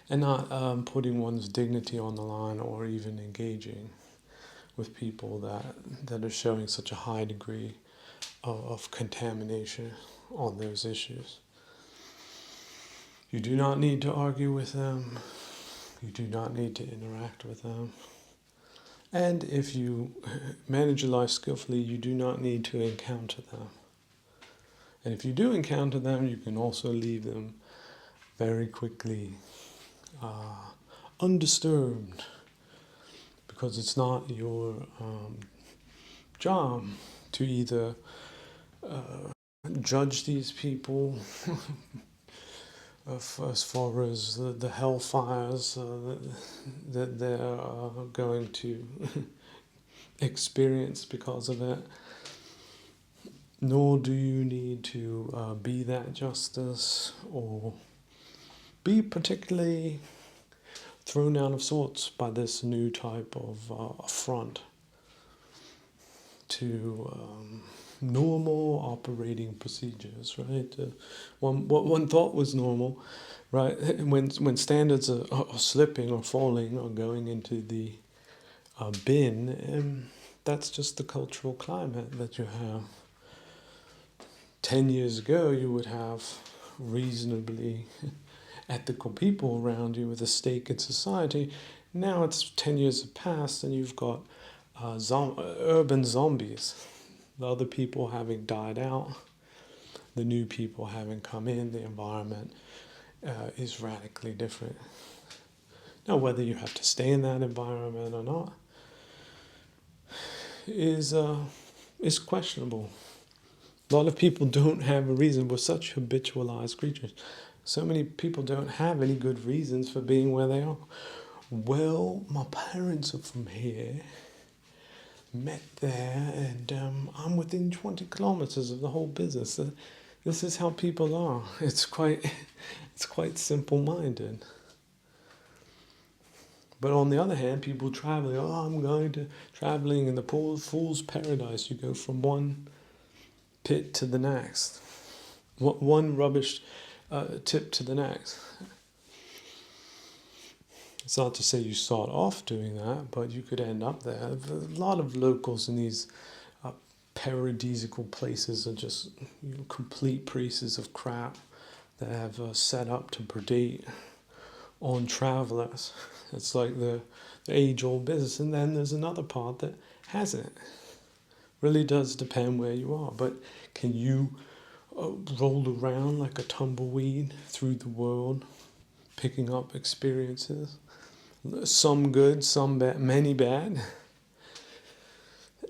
and not putting one's dignity on the line or even engaging with people that are showing such a high degree of contamination on those issues. You do not need to argue with them. You do not need to interact with them. And if you manage your life skillfully, you do not need to encounter them. And if you do encounter them, you can also leave them very quickly, undisturbed, because it's not your job to either judge these people as far as the hellfires that they're going to experience because of it, nor do you need to be that justice or be particularly thrown out of sorts by this new type of affront to normal operating procedures, right? What one thought was normal, right? When standards are slipping or falling or going into the bin, that's just the cultural climate that you have. 10 years ago, you would have reasonably ethical people around you with a stake in society. Now it's 10 years have passed and you've got urban zombies. The other people having died out, the new people having come in, the environment is radically different. Now, whether you have to stay in that environment or not is questionable. A lot of people don't have a reason. We're such habitualized creatures. So many people don't have any good reasons for being where they are. Well, my parents are from here, met there, and I'm within 20 kilometers of the whole business. This is how people are. It's quite simple-minded. But on the other hand, people traveling, I'm going to traveling in the fool's paradise. You go from one pit to the next, one rubbish tip to the next. It's not to say you start off doing that, but you could end up there. A lot of locals in these paradisical places are just complete pieces of crap that have set up to predate on travelers. It's like the age-old business. And then there's another part that hasn't. Really does depend where you are. But can you roll around like a tumbleweed through the world, picking up experiences? Some good, some bad, many bad.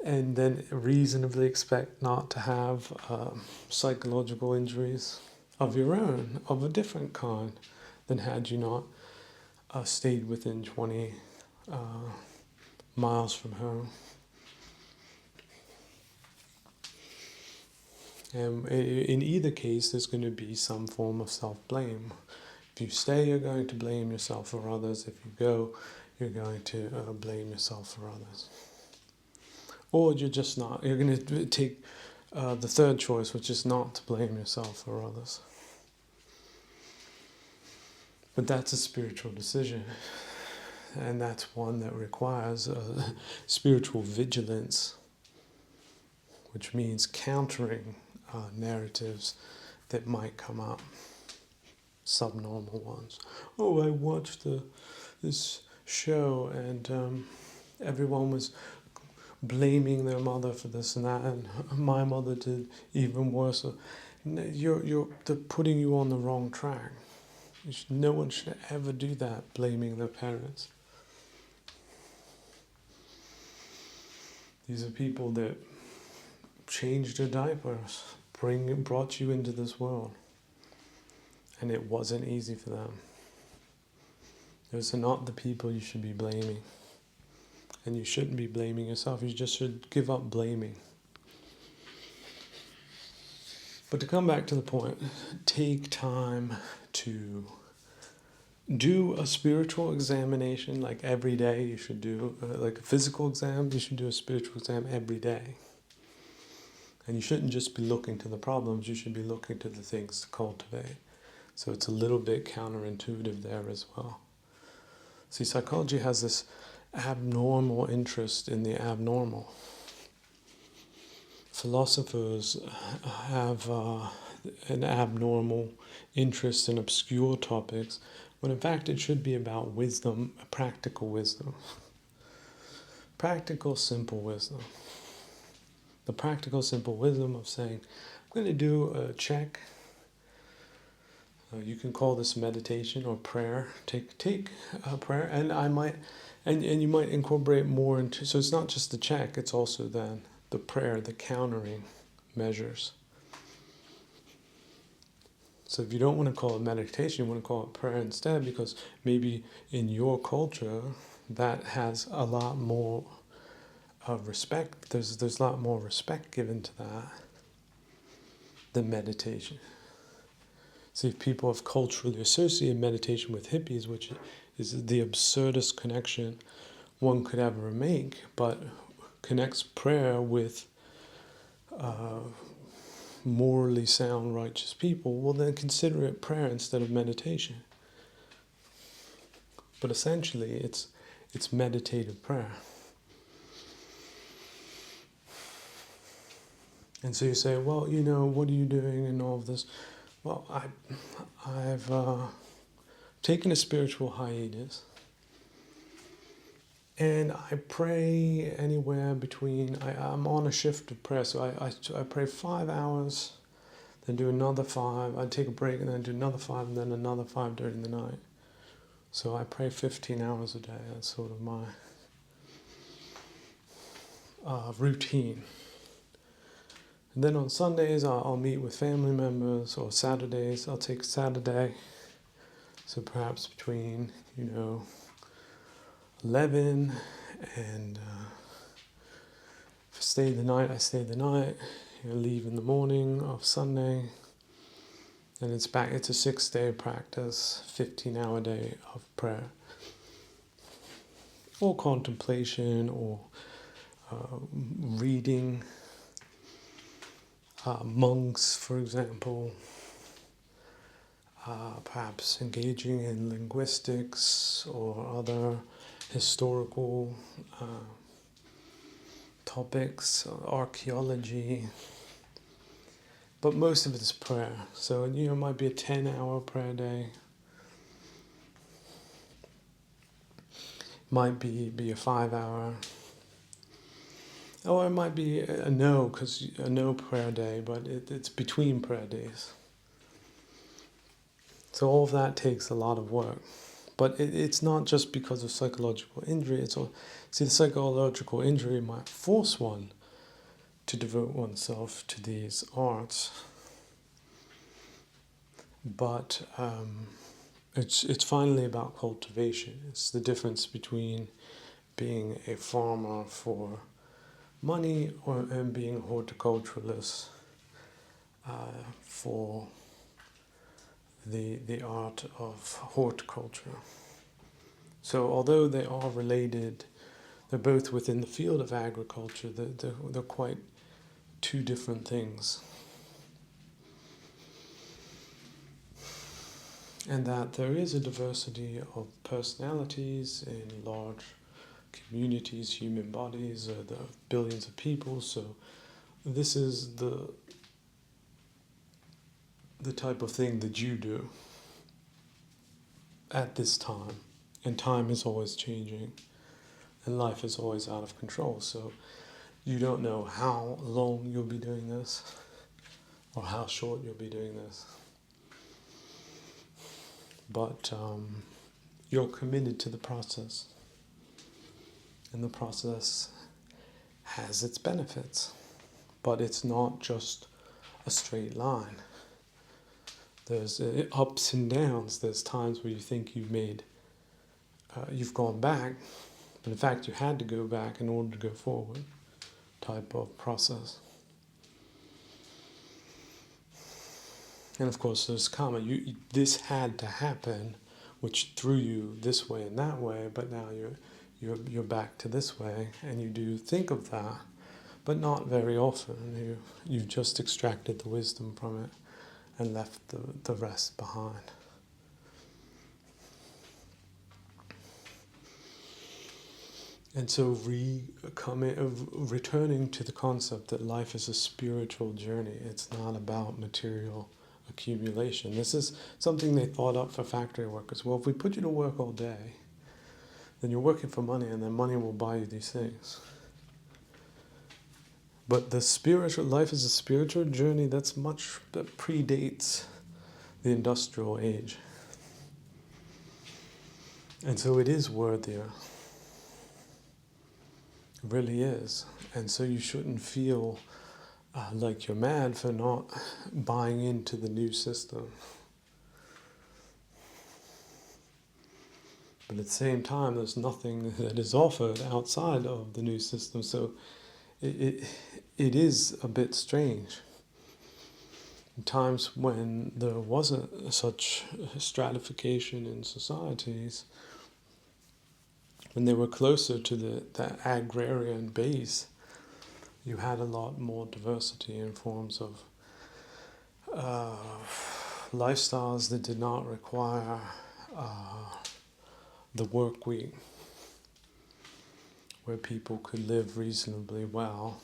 And then reasonably expect not to have psychological injuries of your own, of a different kind, than had you not stayed within 20 miles from home. And in either case, there's going to be some form of self-blame. If you stay, you're going to blame yourself for others. If you go, you're going to blame yourself for others. Or you're just not. You're going to take the third choice, which is not to blame yourself for others. But that's a spiritual decision. And that's one that requires spiritual vigilance, which means countering narratives that might come up. subnormal ones. Oh, I watched this show and everyone was blaming their mother for this and that, and my mother did even worse. They're putting you on the wrong track. No one should ever do that, blaming their parents. These are people that changed your diapers, brought you into this world, and it wasn't easy for them. Those are not the people you should be blaming. And you shouldn't be blaming yourself. You just should give up blaming. But to come back to the point, take time to do a spiritual examination. Like every day you should do, like a physical exam, you should do a spiritual exam every day. And you shouldn't just be looking to the problems, you should be looking to the things to cultivate. So it's a little bit counterintuitive there as well. See, psychology has this abnormal interest in the abnormal. Philosophers have an abnormal interest in obscure topics, when in fact it should be about wisdom, practical wisdom. Practical, simple wisdom. The practical, simple wisdom of saying, I'm going to do a check. You can call this meditation or prayer. Take a prayer, and I might, and you might incorporate more into. So it's not just the check; it's also then the prayer, the countering measures. So if you don't want to call it meditation, you want to call it prayer instead, because maybe in your culture that has a lot more respect. There's a lot more respect given to that than meditation. See, if people have culturally associated meditation with hippies, which is the absurdest connection one could ever make, but connects prayer with morally sound, righteous people, well then consider it prayer instead of meditation. But essentially, it's meditative prayer. And so you say, well, what are you doing in all of this? Well, I've taken a spiritual hiatus, and I pray anywhere between. I'm on a shift of prayer, so I pray 5 hours, then do another 5. I take a break and then do another 5, and then another 5 during the night. So I pray 15 hours a day. That's sort of my routine. And then on Sundays, I'll meet with family members, or Saturdays, I'll take Saturday. So perhaps between, 11 and if I stay the night, I stay the night. Leave in the morning of Sunday. And it's back, it's a 6-day practice, 15-hour day of prayer. Or contemplation, or reading. Monks, for example, perhaps engaging in linguistics or other historical topics, archaeology. But most of it is prayer. So, it might be a 10-hour prayer day. Might be a 5-hour. Or it might be a no prayer day, but it's between prayer days. So all of that takes a lot of work. But it's not just because of psychological injury. The psychological injury might force one to devote oneself to these arts. But it's finally about cultivation. It's the difference between being a farmer for money and being a horticulturalist for the art of horticulture. So although they are related, they're both within the field of agriculture. They're quite two different things. And that there is a diversity of personalities in large communities, human bodies, the billions of people. So this is the type of thing that you do. at this time, and time is always changing, and life is always out of control. So you don't know how long you'll be doing this, or how short you'll be doing this. But you're committed to the process, and the process has its benefits, but it's not just a straight line. There's ups and downs. There's times where you think you've gone back, but in fact you had to go back in order to go forward, type of process. And of course there's karma. This had to happen, which threw you this way and that way, but now you're back to this way, and you do think of that, but not very often. You've just extracted the wisdom from it and left the rest behind. And so returning to the concept that life is a spiritual journey. It's not about material accumulation. This is something they thought up for factory workers. Well, if we put you to work all day, then you're working for money, and then money will buy you these things. But the spiritual life is a spiritual journey that predates the industrial age. And so it is worthier. It really is. And so you shouldn't feel like you're mad for not buying into the new system. But at the same time, there's nothing that is offered outside of the new system. So it is a bit strange. In times when there wasn't such stratification in societies, when they were closer to the agrarian base, you had a lot more diversity in forms of lifestyles that did not require the work week, where people could live reasonably well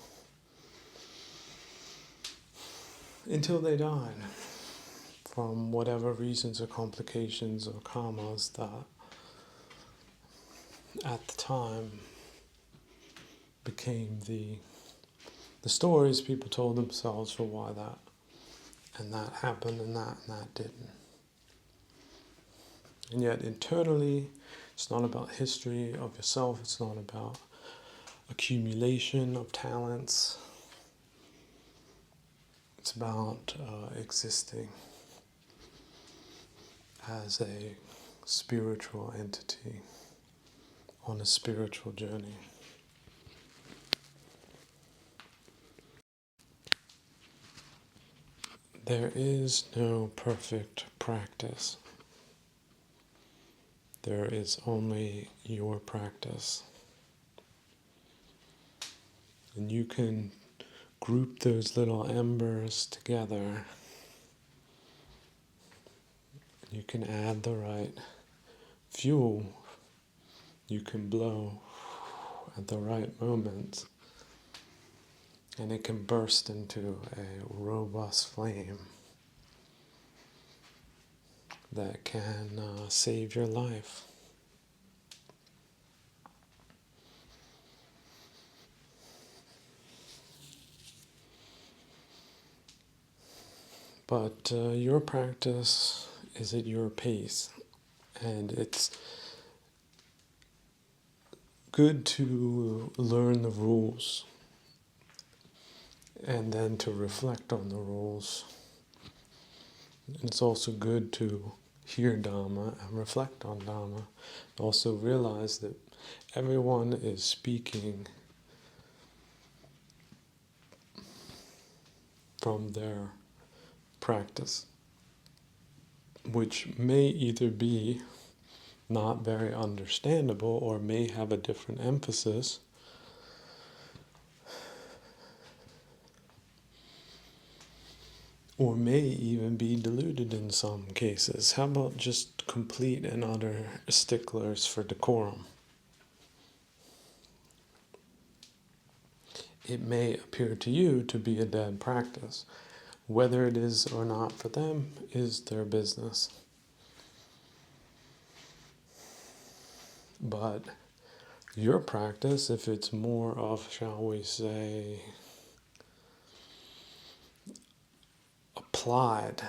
until they died from whatever reasons or complications or karmas that at the time became the stories people told themselves for why that and that happened and that didn't. And yet internally, it's not about history of yourself, it's not about accumulation of talents. It's about existing as a spiritual entity on a spiritual journey. There is no perfect practice. There is only your practice. And you can group those little embers together. You can add the right fuel. You can blow at the right moment. And it can burst into a robust flame that can save your life. But your practice is at your pace, and it's good to learn the rules and then to reflect on the rules. And it's also good to hear Dhamma and reflect on Dhamma. Also realize that everyone is speaking from their practice, which may either be not very understandable or may have a different emphasis, or may even be diluted in some cases. How about just complete and utter sticklers for decorum? It may appear to you to be a dead practice. Whether it is or not for them is their business. But your practice, if it's more of, shall we say, applied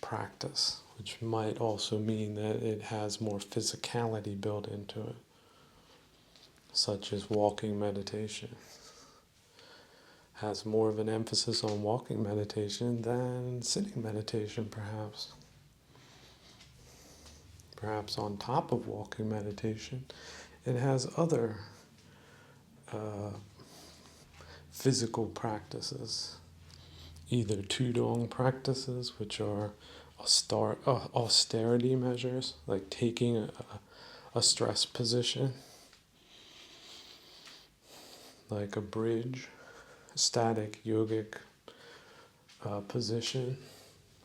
practice, which might also mean that it has more physicality built into it, such as walking meditation, has more of an emphasis on walking meditation than sitting meditation, perhaps. Perhaps on top of walking meditation, it has other physical practices, either Tudong practices, which are austerity measures, like taking a stress position, like a bridge, static yogic position,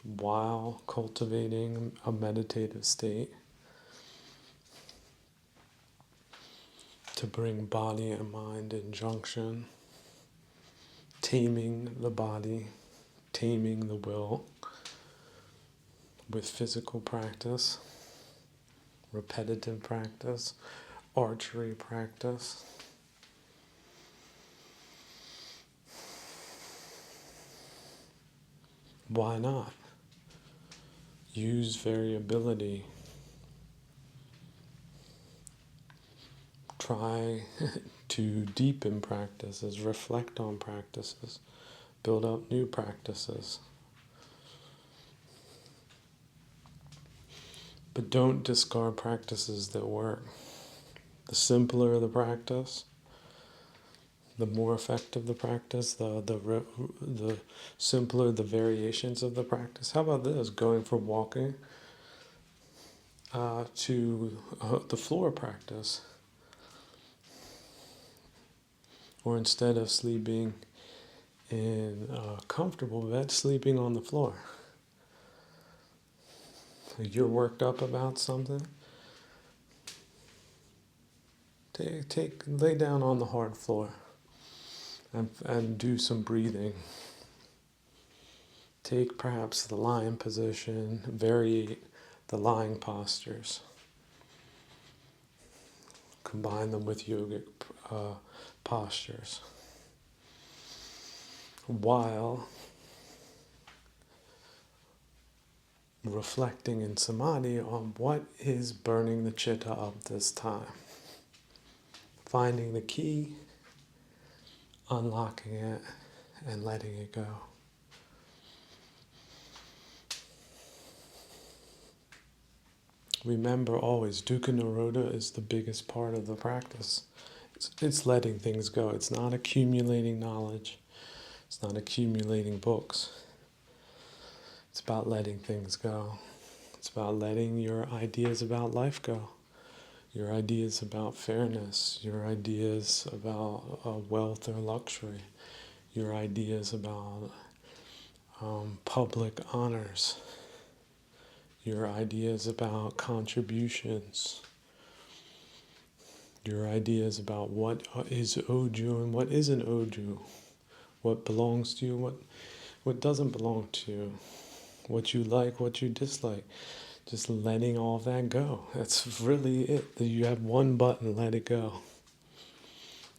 while cultivating a meditative state to bring body and mind in junction, taming the body, taming the will with physical practice, repetitive practice, archery practice. Why not? Use variability. Try to deepen practices, reflect on practices, build up new practices. But don't discard practices that work. The simpler the practice, the more effective the practice, the simpler the variations of the practice. How about this? Going from walking to the floor practice. Or instead of sleeping in a comfortable bed, sleeping on the floor. You're worked up about something? Lay down on the hard floor and do some breathing. Take perhaps the lying position, vary the lying postures. Combine them with yogic postures. While reflecting in samadhi on what is burning the chitta up this time. Finding the key, unlocking it, and letting it go. Remember always, dukkha nirodha is the biggest part of the practice. It's letting things go. It's not accumulating knowledge. It's not accumulating books. It's about letting things go. It's about letting your ideas about life go. Your ideas about fairness. Your ideas about wealth or luxury. Your ideas about public honors. Your ideas about contributions. Your ideas about what is oju and what isn't oju. What belongs to you, what doesn't belong to you. What you like, what you dislike. Just letting all that go. That's really it. You have one button, let it go.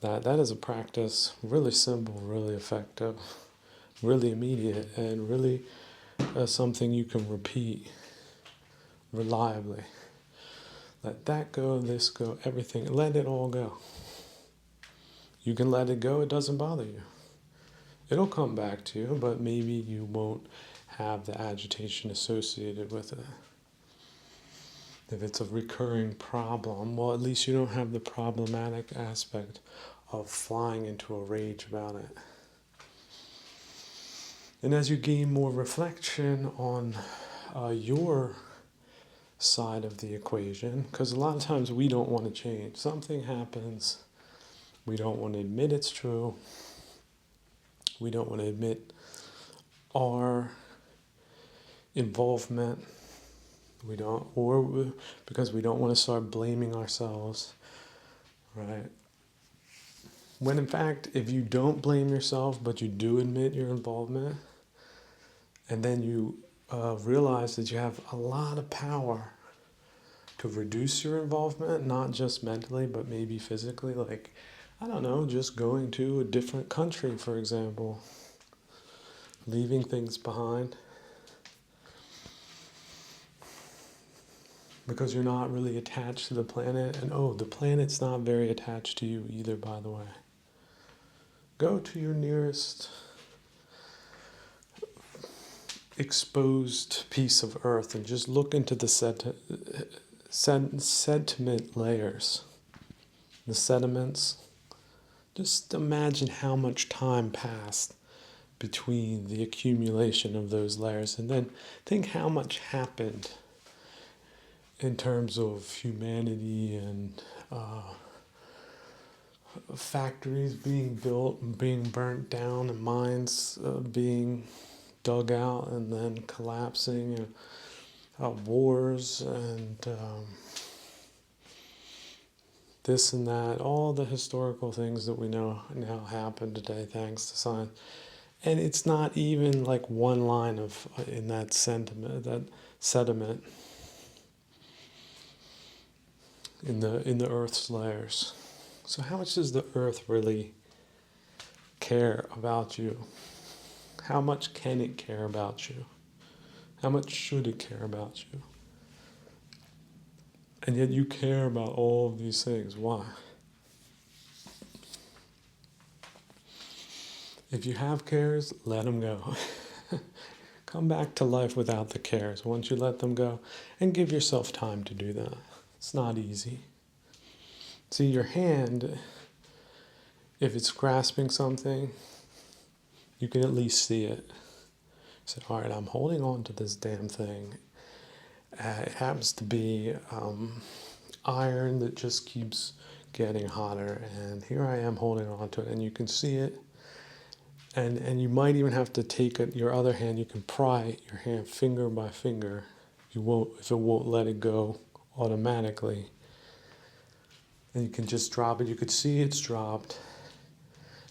That is a practice, really simple, really effective, really immediate, and really something you can repeat reliably. Let that go, this go, everything. Let it all go. You can let it go, it doesn't bother you. It'll come back to you, but maybe you won't have the agitation associated with it. If it's a recurring problem, well, at least you don't have the problematic aspect of flying into a rage about it. And as you gain more reflection on your side of the equation, because a lot of times we don't want to change. Something happens, we don't want to admit it's true. We don't want to admit our involvement. We don't, or because we don't want to start blaming ourselves, right? When in fact, if you don't blame yourself, but you do admit your involvement, and then you realize that you have a lot of power to reduce your involvement, not just mentally, but maybe physically. Like, I don't know, just going to a different country, for example, leaving things behind. Because you're not really attached to the planet. And the planet's not very attached to you either, by the way. Go to your nearest exposed piece of earth and just look into the sediment layers, the sediments. Just imagine how much time passed between the accumulation of those layers, and then think how much happened in terms of humanity and factories being built and being burnt down, and mines being dug out and then collapsing, and wars and this and that, all the historical things that we know now happen today thanks to science. And it's not even like one line of in that sentiment, that sediment in the Earth's layers. So how much does the Earth really care about you? How much can it care about you? How much should it care about you? And yet you care about all of these things. Why? If you have cares, let them go. Come back to life without the cares once you let them go, and give yourself time to do that. It's not easy. See, your hand, if it's grasping something, you can at least see it. Say, all right, I'm holding on to this damn thing. It happens to be iron that just keeps getting hotter, and here I am holding on to it, and you can see it. And you might even have to take it, your other hand, you can pry your hand finger by finger. If it won't let it go automatically. And you can just drop it. You could see it's dropped.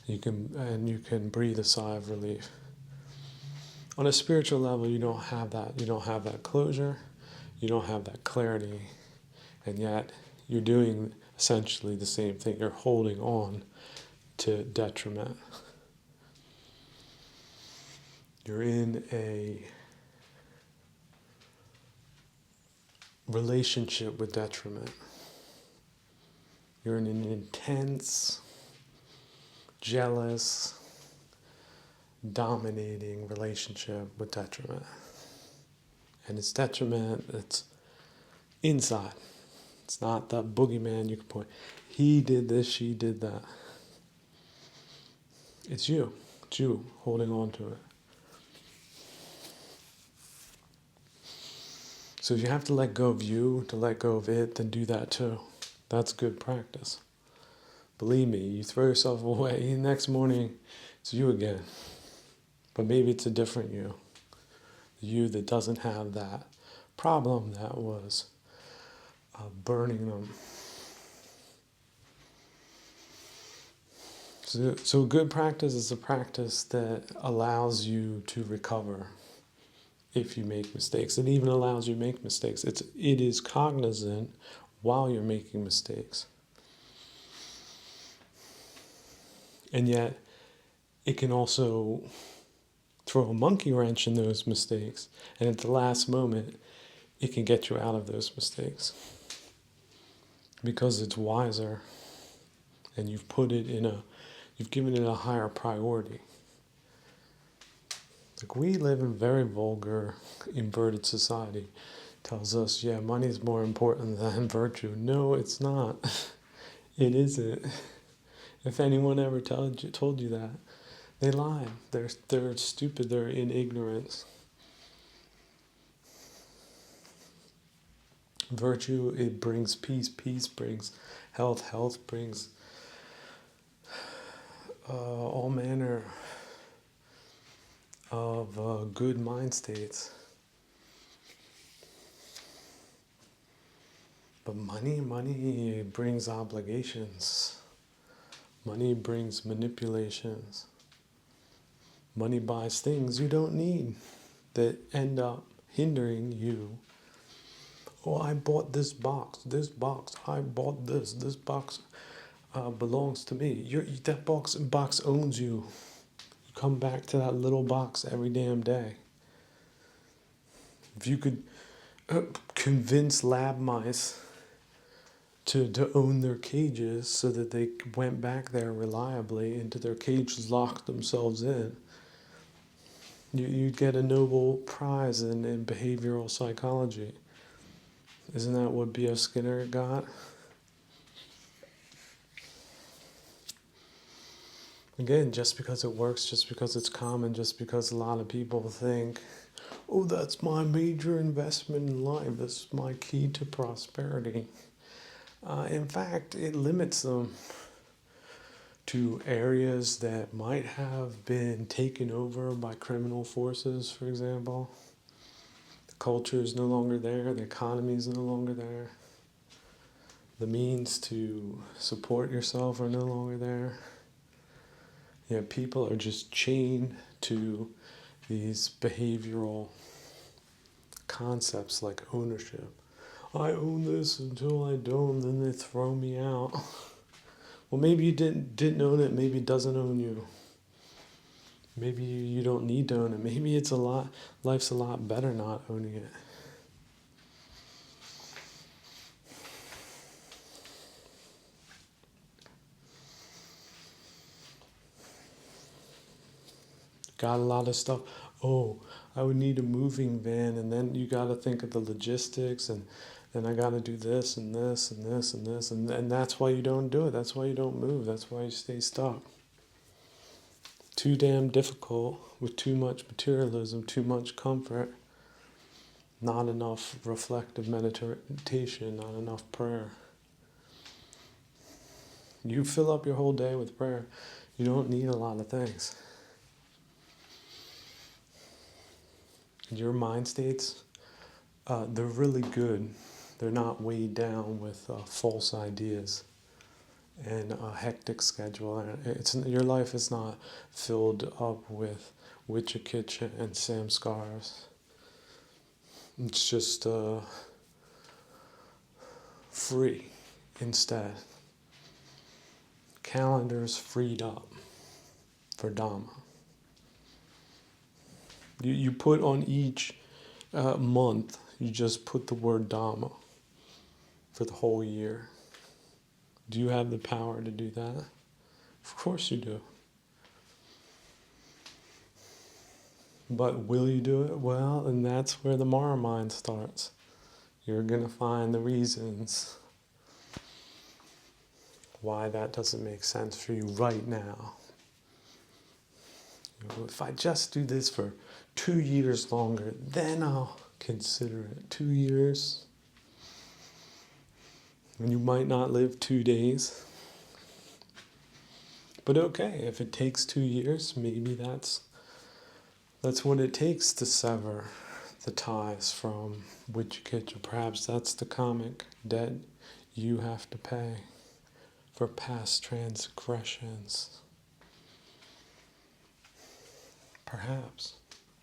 You can breathe a sigh of relief. On a spiritual level, you don't have that. You don't have that closure. You don't have that clarity. And yet, you're doing essentially the same thing. You're holding on to detriment. You're in a relationship with detriment. You're in an intense, jealous, dominating relationship with detriment. And it's detriment that's inside. It's not that boogeyman you can point. He did this, she did that. It's you. It's you holding on to it. So if you have to let go of you to let go of it, then do that too. That's good practice. Believe me, you throw yourself away, next morning it's you again. But maybe it's a different you. The you that doesn't have that problem that was burning them. So good practice is a practice that allows you to recover if you make mistakes. It even allows you to make mistakes. It is cognizant while you're making mistakes. And yet, it can also throw a monkey wrench in those mistakes. And at the last moment, it can get you out of those mistakes. Because it's wiser. And you've given it a higher priority. Like, we live in a very vulgar, inverted society. Tells us, yeah, money's more important than virtue. No, it's not. It isn't. If anyone ever told you that, they lie. They're stupid. They're in ignorance. Virtue, it brings peace. Peace brings health. Health brings all manner of good mind states. But money brings obligations. Money brings manipulations. Money buys things you don't need that end up hindering you Oh, I bought this box, I bought this box belongs to me. That box owns you. You come back to that little box every damn day. If you could convince lab mice to own their cages so that they went back there reliably into their cages, locked themselves in, you'd get a Nobel Prize in behavioral psychology. Isn't that what B.F. Skinner got? Again, just because it works, just because it's common, just because a lot of people think, oh, that's my major investment in life, that's my key to prosperity. In fact, it limits them to areas that might have been taken over by criminal forces, for example. The culture is no longer there, the economy is no longer there, the means to support yourself are no longer there. Yeah, people are just chained to these behavioral concepts like ownership. I own this until I don't, then they throw me out. Well, maybe you didn't own it, maybe it doesn't own you. Maybe you don't need to own it. Maybe life's a lot better not owning it. Got a lot of stuff. Oh, I would need a moving van, and then you got to think of the logistics, and then I got to do this and this and this and this, and that's why you don't do it. That's why you don't move. That's why you stay stuck. Too damn difficult with too much materialism, too much comfort, not enough reflective meditation, not enough prayer. You fill up your whole day with prayer. You don't need a lot of things. Your mind states, they're really good. They're not weighed down with false ideas and a hectic schedule. Your life is not filled up with Witcha and samskars. It's just free instead. Calendars freed up for Dhamma. You put on each month, you just put the word Dhamma for the whole year. Do you have the power to do that? Of course you do. But will you do it? Well, and that's where the Mara mind starts. You're going to find the reasons why that doesn't make sense for you right now. If I just do this for 2 years longer, then I'll consider it. 2 years. And you might not live 2 days. But okay, if it takes 2 years, maybe that's what it takes to sever the ties from Witchkitcha. Perhaps that's the karmic debt you have to pay for past transgressions. Perhaps.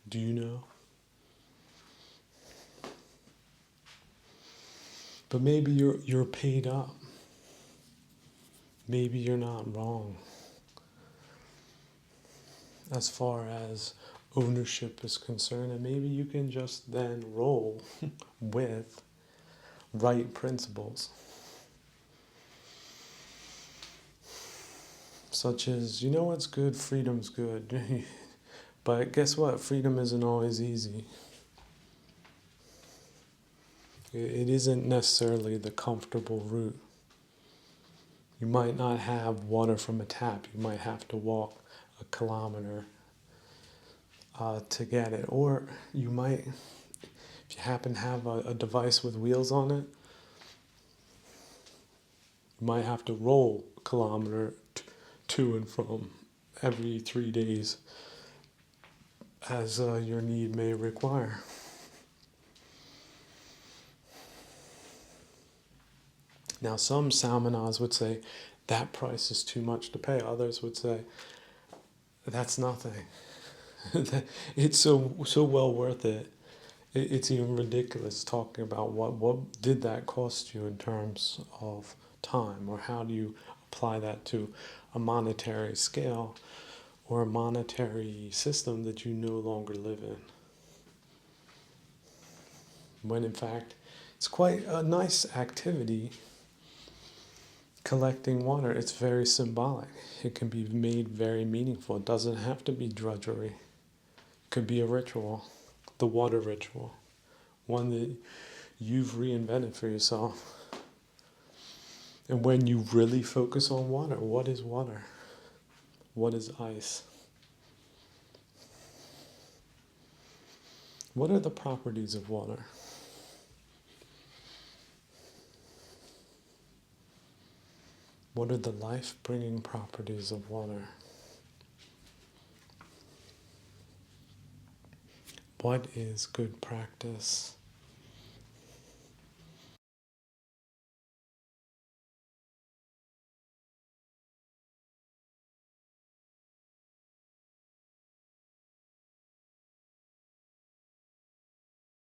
Do you know? But maybe you're paid up. Maybe you're not wrong as far as ownership is concerned, and maybe you can just then roll with right principles. Such as, you know what's good? Freedom's good. But guess what? Freedom isn't always easy. It isn't necessarily the comfortable route. You might not have water from a tap. You might have to walk a kilometer to get it. Or you might, if you happen to have a device with wheels on it, you might have to roll a kilometer to and from every 3 days as your need may require. Now, some Salmanas would say that price is too much to pay. Others would say that's nothing. It's so well worth it. It's even ridiculous talking about what did that cost you in terms of time, or how do you apply that to a monetary scale or a monetary system that you no longer live in. When in fact, it's quite a nice activity collecting water. It's very symbolic. It can be made very meaningful. It doesn't have to be drudgery. It could be a ritual, the water ritual, one that you've reinvented for yourself. And when you really focus on water, what is water? What is ice? What are the properties of water? What are the life-bringing properties of water? What is good practice?